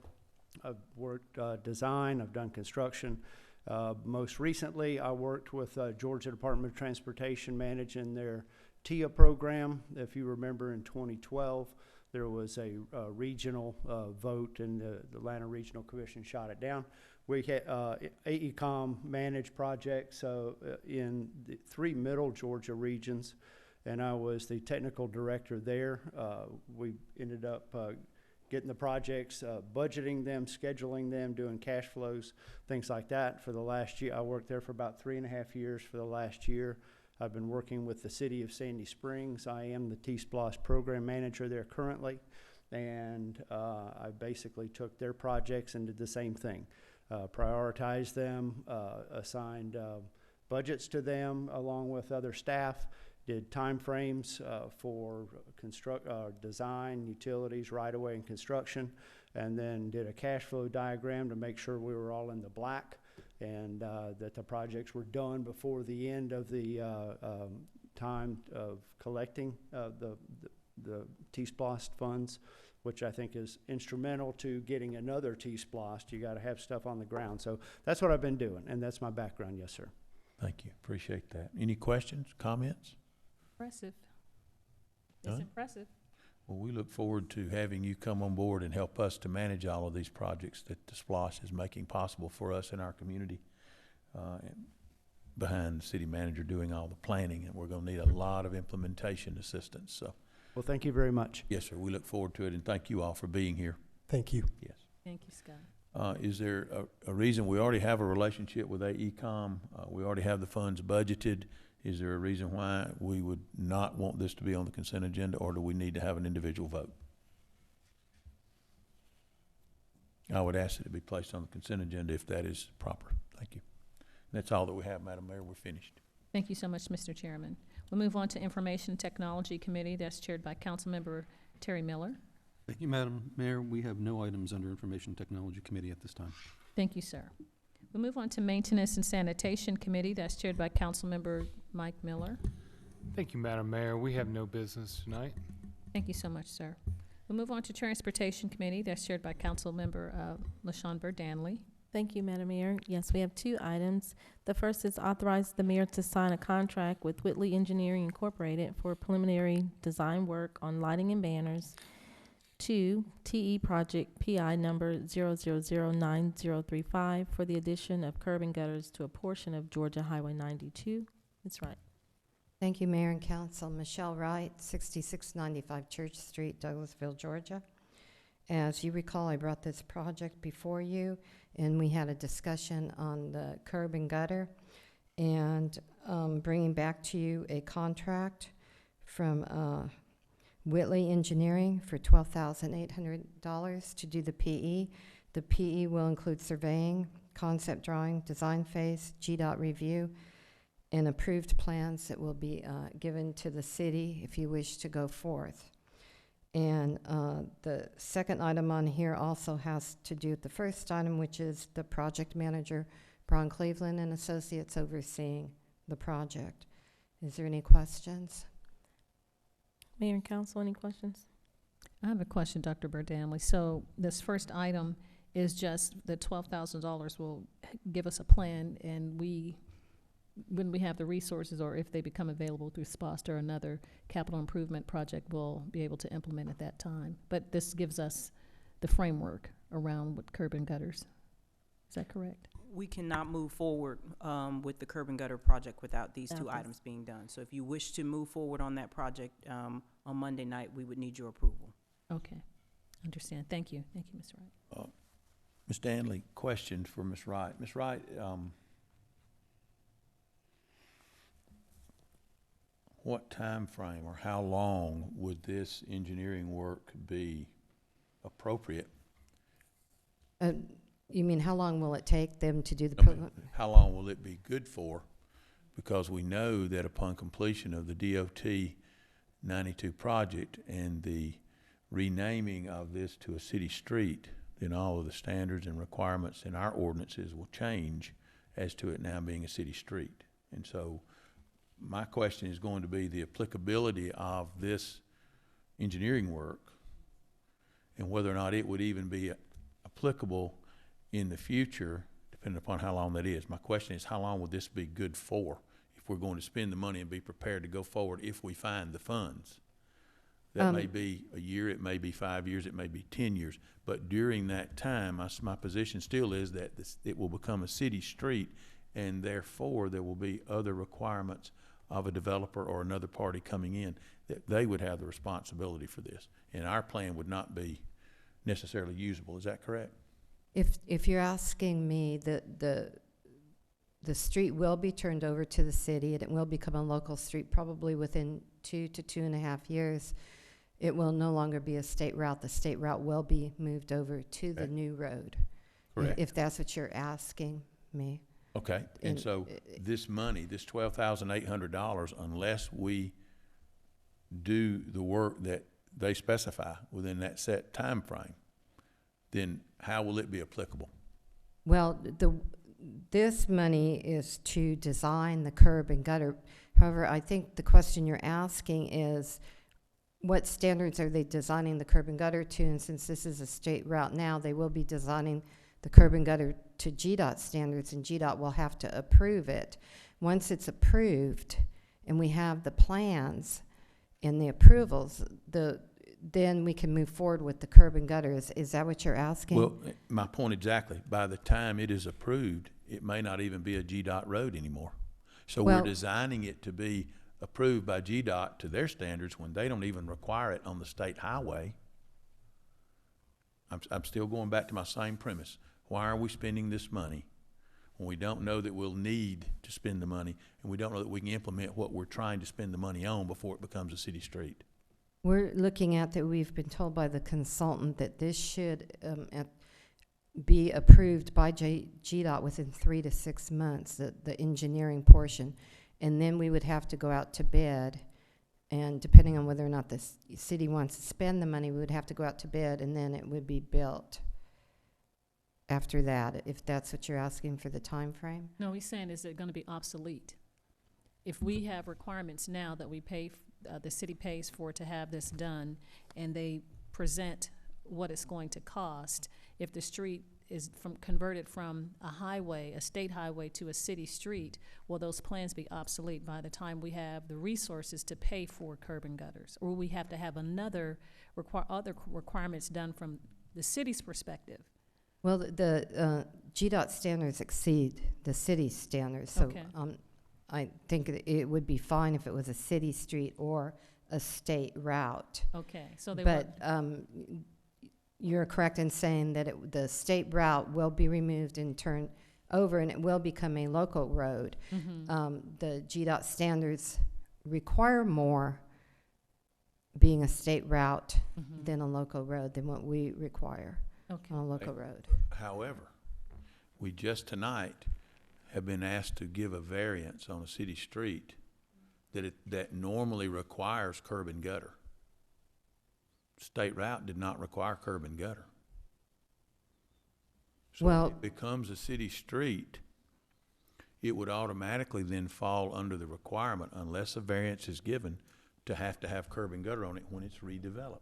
I've worked design, I've done construction. Most recently, I worked with Georgia Department of Transportation managing their TIA program. If you remember, in 2012, there was a regional vote, and the Atlanta Regional Commission shot it down. We had AECOM managed projects in the 3 middle Georgia regions, and I was the technical director there. We ended up getting the projects, budgeting them, scheduling them, doing cash flows, things like that for the last year. I worked there for about 3.5 years for the last year. I've been working with the city of Sandy Springs. I am the T-SPLOS program manager there currently, and I basically took their projects and did the same thing. Prioritized them, assigned budgets to them along with other staff, did timeframes for design, utilities, right-of-way, and construction, and then did a cash flow diagram to make sure we were all in the black and that the projects were done before the end of the time of collecting the T-SPLOS funds, which I think is instrumental to getting another T-SPLOS. You got to have stuff on the ground. So that's what I've been doing, and that's my background. Yes, sir. Thank you. Appreciate that. Any questions, comments? Impressive. It's Done? impressive. Well, we look forward to having you come on board and help us to manage all of these projects that the SPLOS is making possible for us in our community, and behind the city manager doing all the planning, and we're going to need a lot of implementation assistance. So, well, thank you very much. yes, sir. We look forward to it, and thank you all for being here. Thank you. Yes. Thank you, Scott. Is there a reason we already have a relationship with AECom? We already have the funds budgeted. Is there a reason why we would not want this to be on the consent agenda, or do we need to have an individual vote? I would ask that it be placed on the consent agenda if that is proper. Thank you. That's all that we have, Madam Mayor. We're finished. Thank you so much, Mr. Chairman. We'll move on to Information Technology Committee. That's chaired by Councilmember Terry Miller. Thank you, Madam Mayor. We have no items under Information Technology Committee at this time. Thank you, sir. We'll move on to Maintenance and Sanitation Committee. That's chaired by Councilmember Mike Miller. Thank you, Madam Mayor. We have no business tonight. Thank you so much, sir. We'll move on to Transportation Committee. That's chaired by Councilmember LaShawn Danley. Thank you, Madam Mayor. Yes, we have 2 items. The first is authorize the mayor to sign a contract with Whitley Engineering Incorporated for preliminary design work on lighting and banners. 2, TE project PI number 0009035 for the addition of curb and gutters to a portion of Georgia Highway 92. Ms. Wright. Thank you, Mayor and Council. Michelle Wright, 6695 Church Street, Douglasville, Georgia. As you recall, I brought this project before you, and we had a discussion on the curb and gutter, and bringing back to you a contract from Whitley Engineering for $12,800 to do the PE. The PE will include surveying, concept drawing, design phase, GDOT review, and approved plans that will be given to the city if you wish to go forth. And the second item on here also has to do with the first item, which is the project manager, Braun Cleveland and Associates, overseeing the project. Is there any questions? Mayor and Council, any questions? I have a question, Dr. Danley. So this first item is just the $12,000 will give us a plan, and when we have the resources, or if they become available through SPOST or another capital improvement project, we'll be able to implement at that time. But this gives us the framework around what curb and gutters. Is that correct? We cannot move forward with the curb and gutter project without these 2 items being done. So if you wish to move forward on that project on Monday night, we would need your approval. Okay. Understand. Thank you. Thank you, Ms. Wright. Ms. Danley, question for Ms. Wright. Ms. Wright, what time frame or how long would this engineering work be appropriate? You mean how long will it take them to do the How long will it be good for? Because we know that upon completion of the DOT 92 project and the renaming of this to a city street, then all of the standards and requirements in our ordinances will change as to it now being a city street. And so my question is going to be the applicability of this engineering work and whether or not it would even be applicable in the future, depending upon how long that is. My question is, how long would this be good for if we're going to spend the money and be prepared to go forward if we find the funds? That may be a year, it may be 5 years, it may be 10 years. But during that time, my position still is that it will become a city street, and therefore there will be other requirements of a developer or another party coming in, that they would have the responsibility for this. And our plan would not be necessarily usable. Is that correct? If you're asking me, the street will be turned over to the city, and it will become a local street probably within 2 to 2.5 years. It will no longer be a state route. The state route will be moved over to the new road. Correct. If that's what you're asking me. Okay, and so this money, this $12,800, unless we do the work that they specify within that set time frame, then how will it be applicable? Well, this money is to design the curb and gutter. However, I think the question you're asking is, what standards are they designing the curb and gutter to? And since this is a state route now, they will be designing the curb and gutter to GDOT standards, and GDOT will have to approve it. Once it's approved and we have the plans and the approvals, then we can move forward with the curb and gutters. Is that what you're asking? Well, my point exactly. By the time it is approved, it may not even be a GDOT road anymore. So we're designing it to be approved by GDOT to their standards when they don't even require it on the state highway. I'm still going back to my same premise. Why are we spending this money when we don't know that we'll need to spend the money, and we don't know that we can implement what we're trying to spend the money on before it becomes a city street? We're looking at that. We've been told by the consultant that this should be approved by GDOT within 3 to 6 months, the engineering portion. And then we would have to go out to bid. And depending on whether or not the city wants to spend the money, we would have to go out to bid, and then it would be built after that, if that's what you're asking for the time frame. No, he's saying, is it going to be obsolete? If we have requirements now that we pay, the city pays for to have this done, and they present what it's going to cost, if the street is converted from a highway, a state highway, to a city street, will those plans be obsolete by the time we have the resources to pay for curb and gutters? Or will we have to have other requirements done from the city's perspective? Well, the GDOT standards exceed the city's standards, so Okay. I think it would be fine if it was a city street or a state route. Okay, so they But you're correct in saying that the state route will be removed and turned over, and it will become a local road. The GDOT standards require more being a state route than a local road than what we require on a local road. However, we just tonight have been asked to give a variance on a city street that normally requires curb and gutter. State route did not require curb and gutter. So Well, when it becomes a city street, it would automatically then fall under the requirement, unless a variance is given, to have curb and gutter on it when it's redeveloped.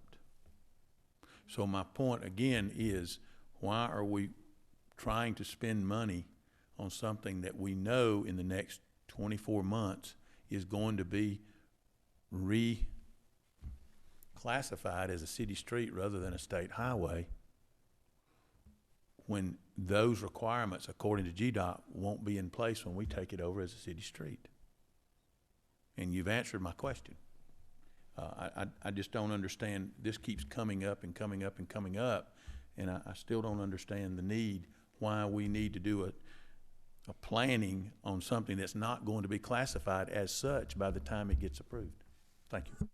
So my point again is, why are we trying to spend money on something that we know in the next 24 months is going to be reclassified as a city street rather than a state highway, when those requirements, according to GDOT, won't be in place when we take it over as a city street? And you've answered my question. I just don't understand. This keeps coming up and coming up and coming up, and I still don't understand the need, why we need to do a planning on something that's not going to be classified as such by the time it gets approved. Thank you.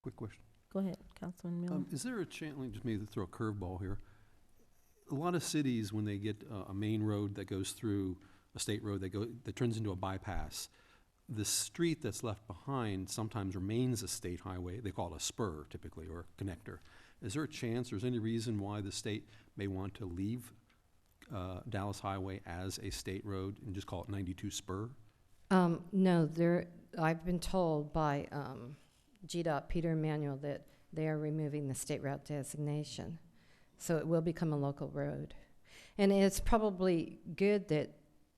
Quick question. Go ahead, Councilman Miller. Is there a chance, let me just maybe throw a curveball here. A lot of cities, when they get a main road that goes through a state road that turns into a bypass, the street that's left behind sometimes remains a state highway. They call it a spur typically, or a connector. Is there a chance, or is there any reason why the state may want to leave Dallas Highway as a state road and just call it 92 Spur? No, I've been told by GDOT, Peter Emanuel, that they are removing the state route designation. So it will become a local road. And it's probably good that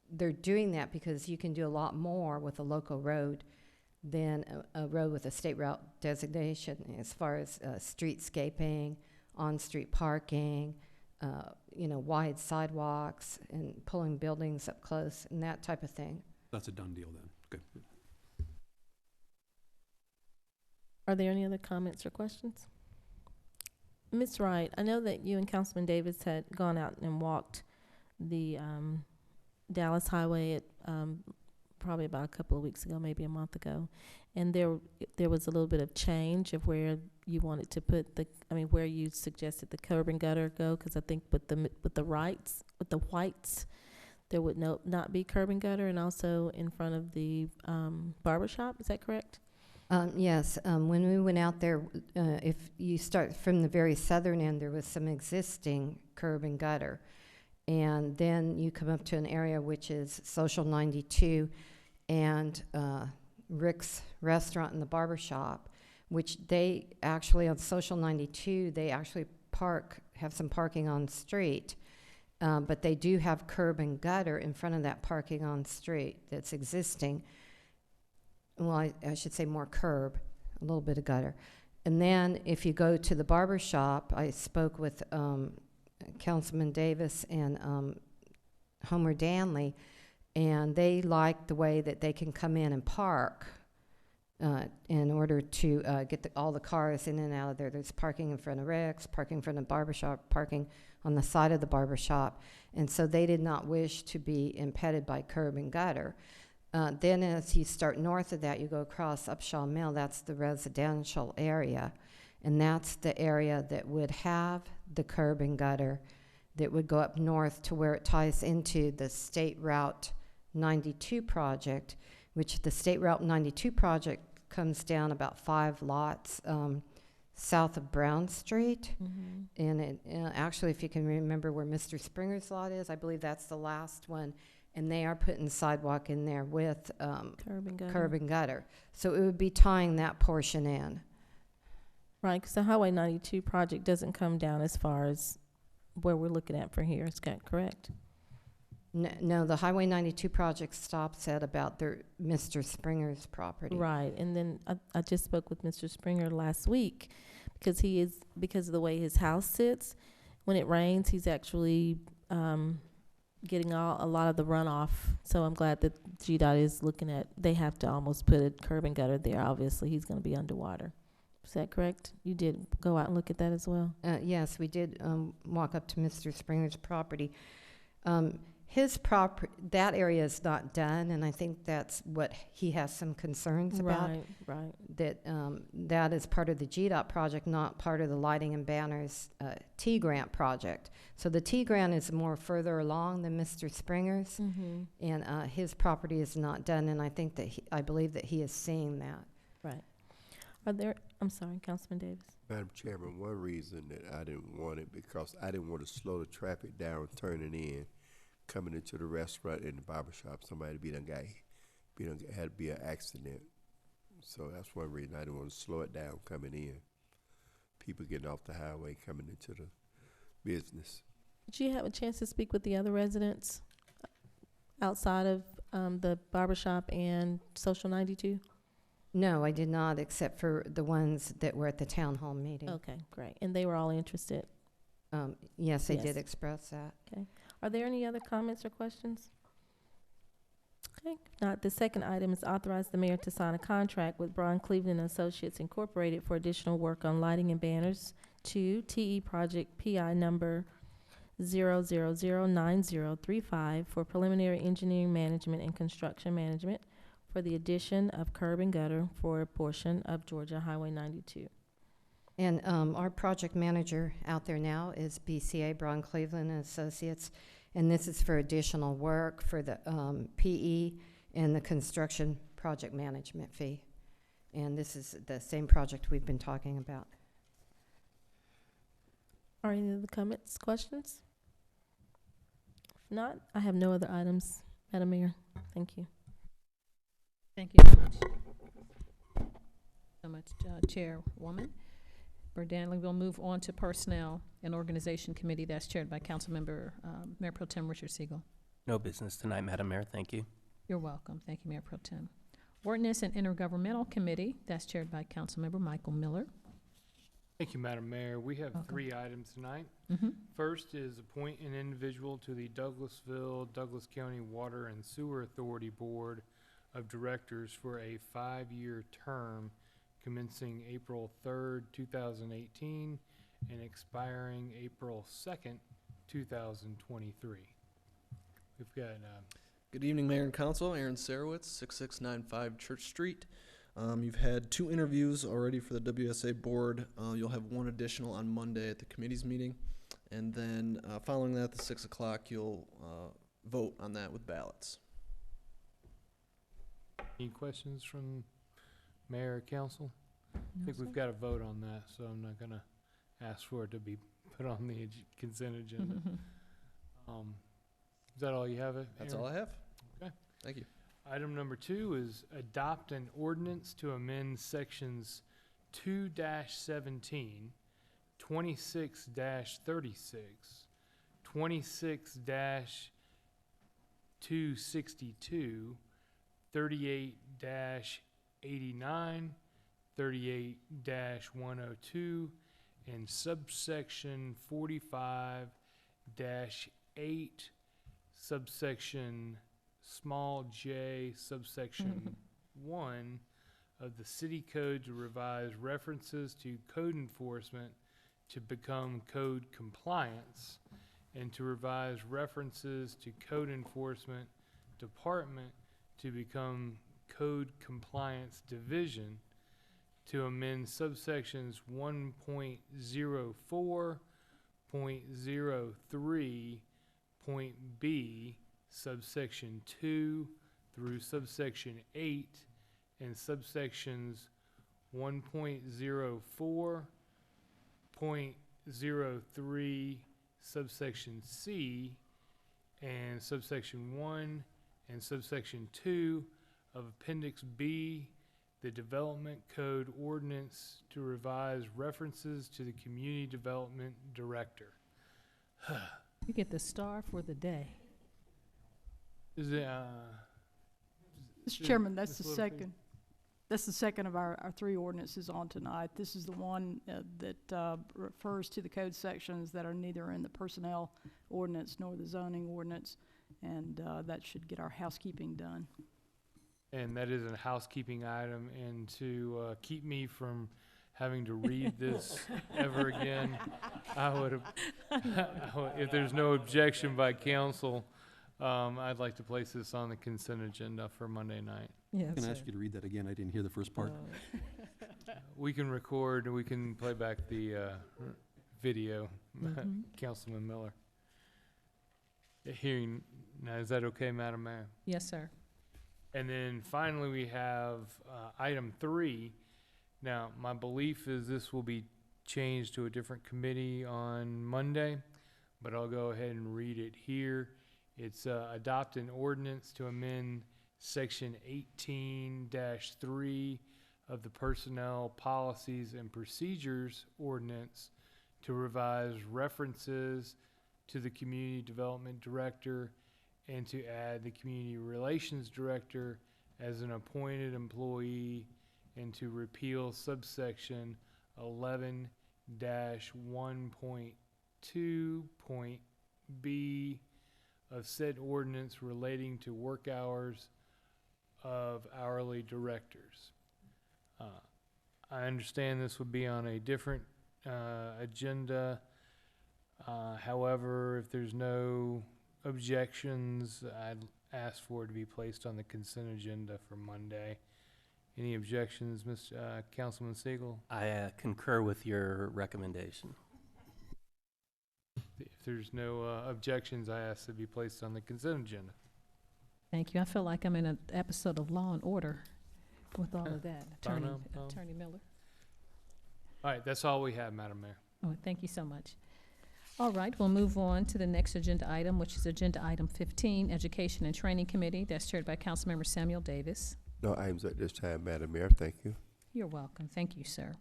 they're doing that, because you can do a lot more with a local road than a road with a state route designation, as far as streetscaping, on-street parking, wide sidewalks and pulling buildings up close and that type of thing. That's a done deal then. Good. Are there any other comments or questions? Ms. Wright, I know that you and Councilman Davis had gone out and walked the Dallas Highway at probably about a couple of weeks ago, maybe a month ago, and there was a little bit of change of where you wanted to put where you suggested the curb and gutter go, because I think with the whites, there would not be curb and gutter, and also in front of the barber shop. Is that correct? Yes, when we went out there, if you start from the very southern end, there was some existing curb and gutter. And then you come up to an area which is Social 92 and Rick's Restaurant and the Barber Shop, which they actually, on Social 92, they actually have some parking on street. But they do have curb and gutter in front of that parking on street that's existing. Well, I should say more curb, a little bit of gutter. And then if you go to the barber shop, I spoke with Councilman Davis and Homer Danley, and they like the way that they can come in and park in order to get all the cars in and out of there. There's parking in front of Rick's, parking in front of the barber shop, parking on the side of the barber shop, and so they did not wish to be impeded by curb and gutter. Then as you start north of that, you go across Upshaw Mill. That's the residential area, and that's the area that would have the curb and gutter that would go up north to where it ties into the State Route 92 project, which the State Route 92 project comes down about 5 lots south of Brown Street. Mm-hmm. And it, actually, if you can remember where Mr. Springer's lot is, I believe that's the last one. And they are putting sidewalk in there with curb and gutter. So it would be tying that portion in. Right, because the Highway 92 project doesn't come down as far as where we're looking at for here. Is that correct? No, the Highway 92 project stops at about Mr. Springer's property. Right, and then I just spoke with Mr. Springer last week because because of the way his house sits, when it rains, he's actually getting a lot of the runoff. So I'm glad that GDOT is looking at, they have to almost put a curb and gutter there. Obviously, he's going to be underwater. Is that correct? You did go out and look at that as well? Yes, we did walk up to Mr. Springer's property. That area is not done, and I think that's what he has some concerns about. Right. That is part of the GDOT project, not part of the Lighting and Banners T-Grant project. So the T-Grant is more further along than Mr. Springer's, mm-hmm. and his property is not done, and I believe that he is seeing that. Right. I'm sorry, Councilman Davis. Madam Chairman, one reason that I didn't want it, because I didn't want to slow the traffic down turning in, coming into the restaurant and the barber shop. Somebody had to be an accident. So that's one reason I didn't want to slow it down coming in. People getting off the highway coming into the business. Did you have a chance to speak with the other residents outside of the barber shop and Social 92? No, I did not, except for the ones that were at the town hall meeting. Okay, great. And they were all interested? Yes, they did express that. Okay. Are there any other comments or questions? Okay. If not, the second item is authorize the mayor to sign a contract with Braun Cleveland Associates Incorporated for additional work on lighting and banners to TE Project PI number 0009035 for preliminary engineering management and construction management for the addition of curb and gutter for a portion of Georgia Highway 92. And our project manager out there now is BCA, Braun Cleveland and Associates, and this is for additional work for the PE and the construction project management fee. And this is the same project we've been talking about. Are any other comments, questions? If not, I have no other items, Madam Mayor. Thank you. Thank you so much, Chairwoman Danley. We'll move on to Personnel and Organization Committee. That's chaired by Councilmember Mayor Pro Tem Richard Siegel. No business tonight, Madam Mayor. Thank you. You're welcome. Thank you, Mayor Pro Tem. Ordinance and Intergovernmental Committee. That's chaired by Councilmember Michael Miller. Thank you, Madam Mayor. We have Welcome. 3 items tonight. Mhm. First is appoint an individual to the Douglasville, Douglas County Water and Sewer Authority Board of Directors for a 5-year term commencing April 3rd, 2018 and expiring April 2nd, 2023. We've got, Good evening, Mayor and Council. Aaron Sarowitz, 6695 Church Street. You've had 2 interviews already for the WSA board. You'll have 1 additional on Monday at the committee's meeting. And then following that, at 6 o'clock, you'll vote on that with ballots. any questions from Mayor or Council? I No, think sir. we've got to vote on that, so I'm not gonna ask for it to be put on the consent agenda. Is that all you have? That's all I have. Okay. Thank you. Item number 2 is adopt an ordinance to amend sections 2-17, 26-36, 26-262, 38-89, 38-102, and subsection 45-8, subsection small j, subsection 1 of the city code to revise references to code enforcement to become code compliance, and to revise references to code enforcement department to become code compliance division, to amend subsections 1.04.03.b, subsection 2 through subsection 8, and subsections 1.04.03 subsection C, and subsection 1 and subsection 2 of Appendix B, the Development Code Ordinance to revise references to the Community Development Director. You get the star for the day. Is it, Mr. Chairman, that's Ms. the Littlefield? second. That's the second of our 3 ordinances on tonight. This is the one that refers to the code sections that are neither in the personnel ordinance nor the zoning ordinance, and that should get our housekeeping done. And that is a housekeeping item, and to keep me from having to read this ever again, I would have, if there's no objection by council, I'd like to place this on the consent agenda for Monday night. Yes, Can I sir. ask you to read that again? I didn't hear the first part. We can record, we can play back the video, Mhm. Councilman Miller. Hearing, now, is that okay, Madam Mayor? Yes, sir. And then finally, we have item 3. Now, my belief is this will be changed to a different committee on Monday, but I'll go ahead and read it here. It's adopt an ordinance to amend section 18-3 of the Personnel Policies and Procedures Ordinance to revise references to the Community Development Director and to add the Community Relations Director as an appointed employee, and to repeal subsection 11-1.2.b of said ordinance relating to work hours of hourly directors. I understand this would be on a different agenda. However, if there's no objections, I'd ask for it to be placed on the consent agenda for Monday. Any objections, Councilman Siegel? I concur with your recommendation. If there's no objections, I ask it be placed on the consent agenda. Thank you. I feel like I'm in an episode of Law and Order with all of that. Attorney Bono. Attorney Miller. All right, that's all we have, Madam Mayor. Oh, thank you so much. All right, we'll move on to the next agenda item, which is agenda item 15, Education and Training Committee. That's chaired by Councilmember Samuel Davis. No items at this time, Madam Mayor. Thank you. You're welcome. Thank you, sir.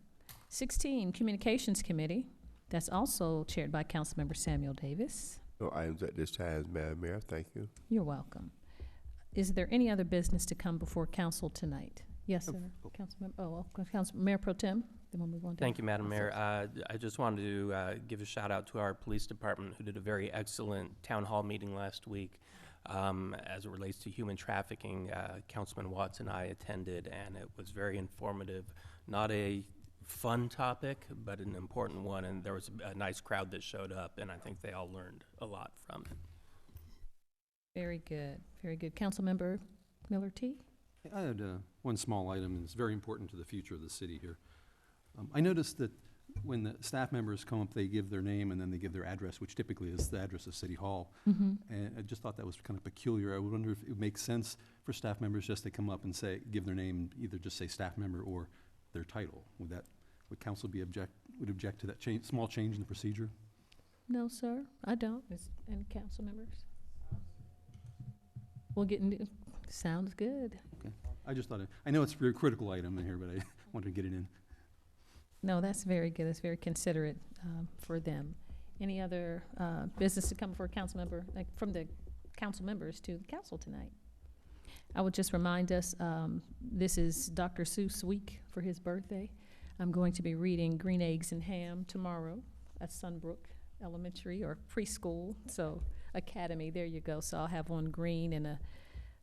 16, Communications Committee. That's also chaired by Councilmember Samuel Davis. No items at this time, Madam Mayor. Thank you. You're welcome. Is there any other business to come before council tonight? Yes, sir. Mayor Pro Tem, then we'll move on to. Thank you, Madam Mayor. I just wanted to give a shout out to our police department, who did a very excellent town hall meeting last week as it relates to human trafficking. Councilman Watts and I attended, and it was very informative. Not a fun topic, but an important one, and there was a nice crowd that showed up, and I think they all learned a lot from it. Very good, very good. Councilmember Miller T. I had one small item, and it's very important to the future of the city here. I noticed that when the staff members come up, they give their name and then they give their address, which typically is the address of City Hall. And I just thought that was kind of peculiar. I would wonder if it would make sense for staff members just to come up and say, give their name, either just say staff member or their title. Would council would object to that small change in the procedure? No, sir, I don't. Any council members? We'll get into, sounds good. Okay. I just thought, I know it's a very critical item in here, but I wanted to get it in. No, that's very good. That's very considerate for them. Any other business to come before a council member, like from the council members to the council tonight? I would just remind us, this is Dr. Seuss week for his birthday. I'm going to be reading Green Eggs and Ham tomorrow at Sunbrook Elementary or preschool, so academy, there you go. So I'll have on green and a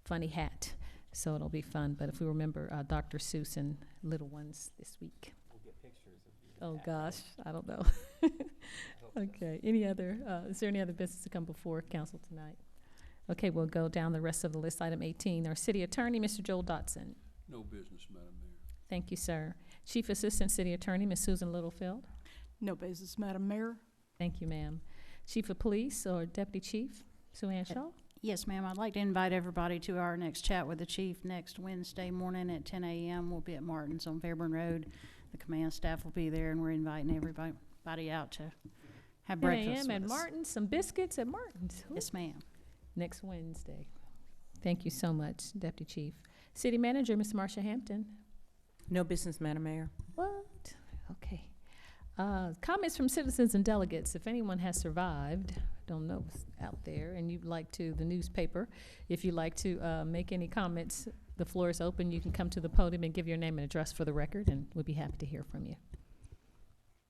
funny hat, so it'll be fun. But if we remember Dr. Seuss and little ones this week. We'll get pictures of you. Oh gosh, I don't know. Okay, any other, is there any other business to come before council tonight? Okay, we'll go down the rest of the list. Item 18, our city attorney, Mr. Joel Dotson. No business, Madam Mayor. Thank you, sir. Chief Assistant City Attorney, Ms. Susan Littlefield. No business, Madam Mayor. Thank you, ma'am. Chief of Police or Deputy Chief, Sue Ann Shaw. Yes, ma'am. I'd like to invite everybody to our next chat with the chief next Wednesday morning at 10 a.m. We'll be at Martin's on Fairburn Road. The command staff will be there, and we're inviting everybody out to have 10 breakfast a.m. at with us. Martin's, some biscuits at Martin's. Ooh. Yes, ma'am. Next Wednesday. Thank you so much, Deputy Chief. City Manager, Ms. Marsha Hampton. No business, Madam Mayor. What? Okay. Comments from citizens and delegates. If anyone has survived, don't know what's out there, and you'd like to, the newspaper, if you'd like to make any comments, the floor is open. You can come to the podium and give your name and address for the record, and we'll be happy to hear from you.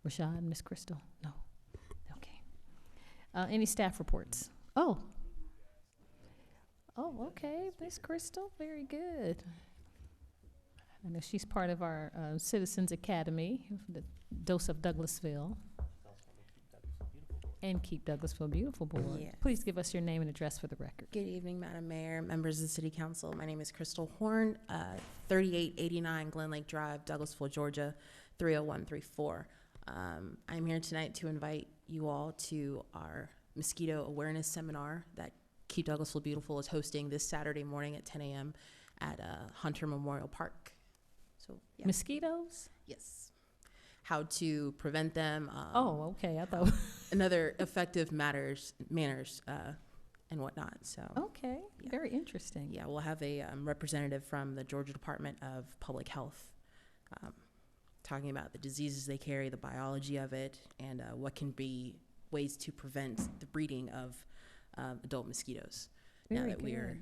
Rashad, Ms. Crystal? No. Okay. Any staff reports? Oh, okay, Ms. Crystal, very good. I know she's part of our Citizens Academy, the Dose of Douglasville. And Keep Douglasville Beautiful Board. Yes. Please give us your name and address for the record. Good evening, Madam Mayor, members of the City Council. My name is Crystal Horn, 3889 Glen Lake Drive, Douglasville, Georgia, 30134. I'm here tonight to invite you all to our mosquito awareness seminar that Keep Douglasville Beautiful is hosting this Saturday morning at 10 a.m. at Hunter Memorial Park. So, yeah. Mosquitoes? Yes. How to prevent them. Okay. I thought. Another effective manners, and whatnot. So. Okay. Yeah. Very interesting. Yeah, we'll have a representative from the Georgia Department of Public Health talking about the diseases they carry, the biology of it, and what can be ways to prevent the breeding of adult mosquitoes. Now that we're,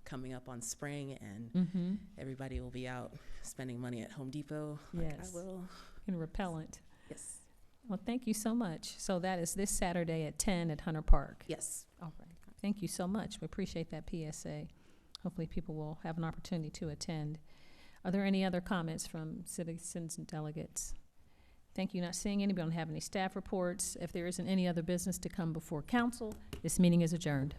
coming up on spring and everybody will be out spending money at Home Depot. Like I will. And repellent. Yes. Well, thank you so much. So that is this Saturday at 10 at Hunter Park. Yes. All right. Thank you so much. We appreciate that PSA. Hopefully people will have an opportunity to attend. Are there any other comments from citizens and delegates? Thank you. Not seeing any. We don't have any staff reports. If there isn't any other business to come before council, this meeting is adjourned.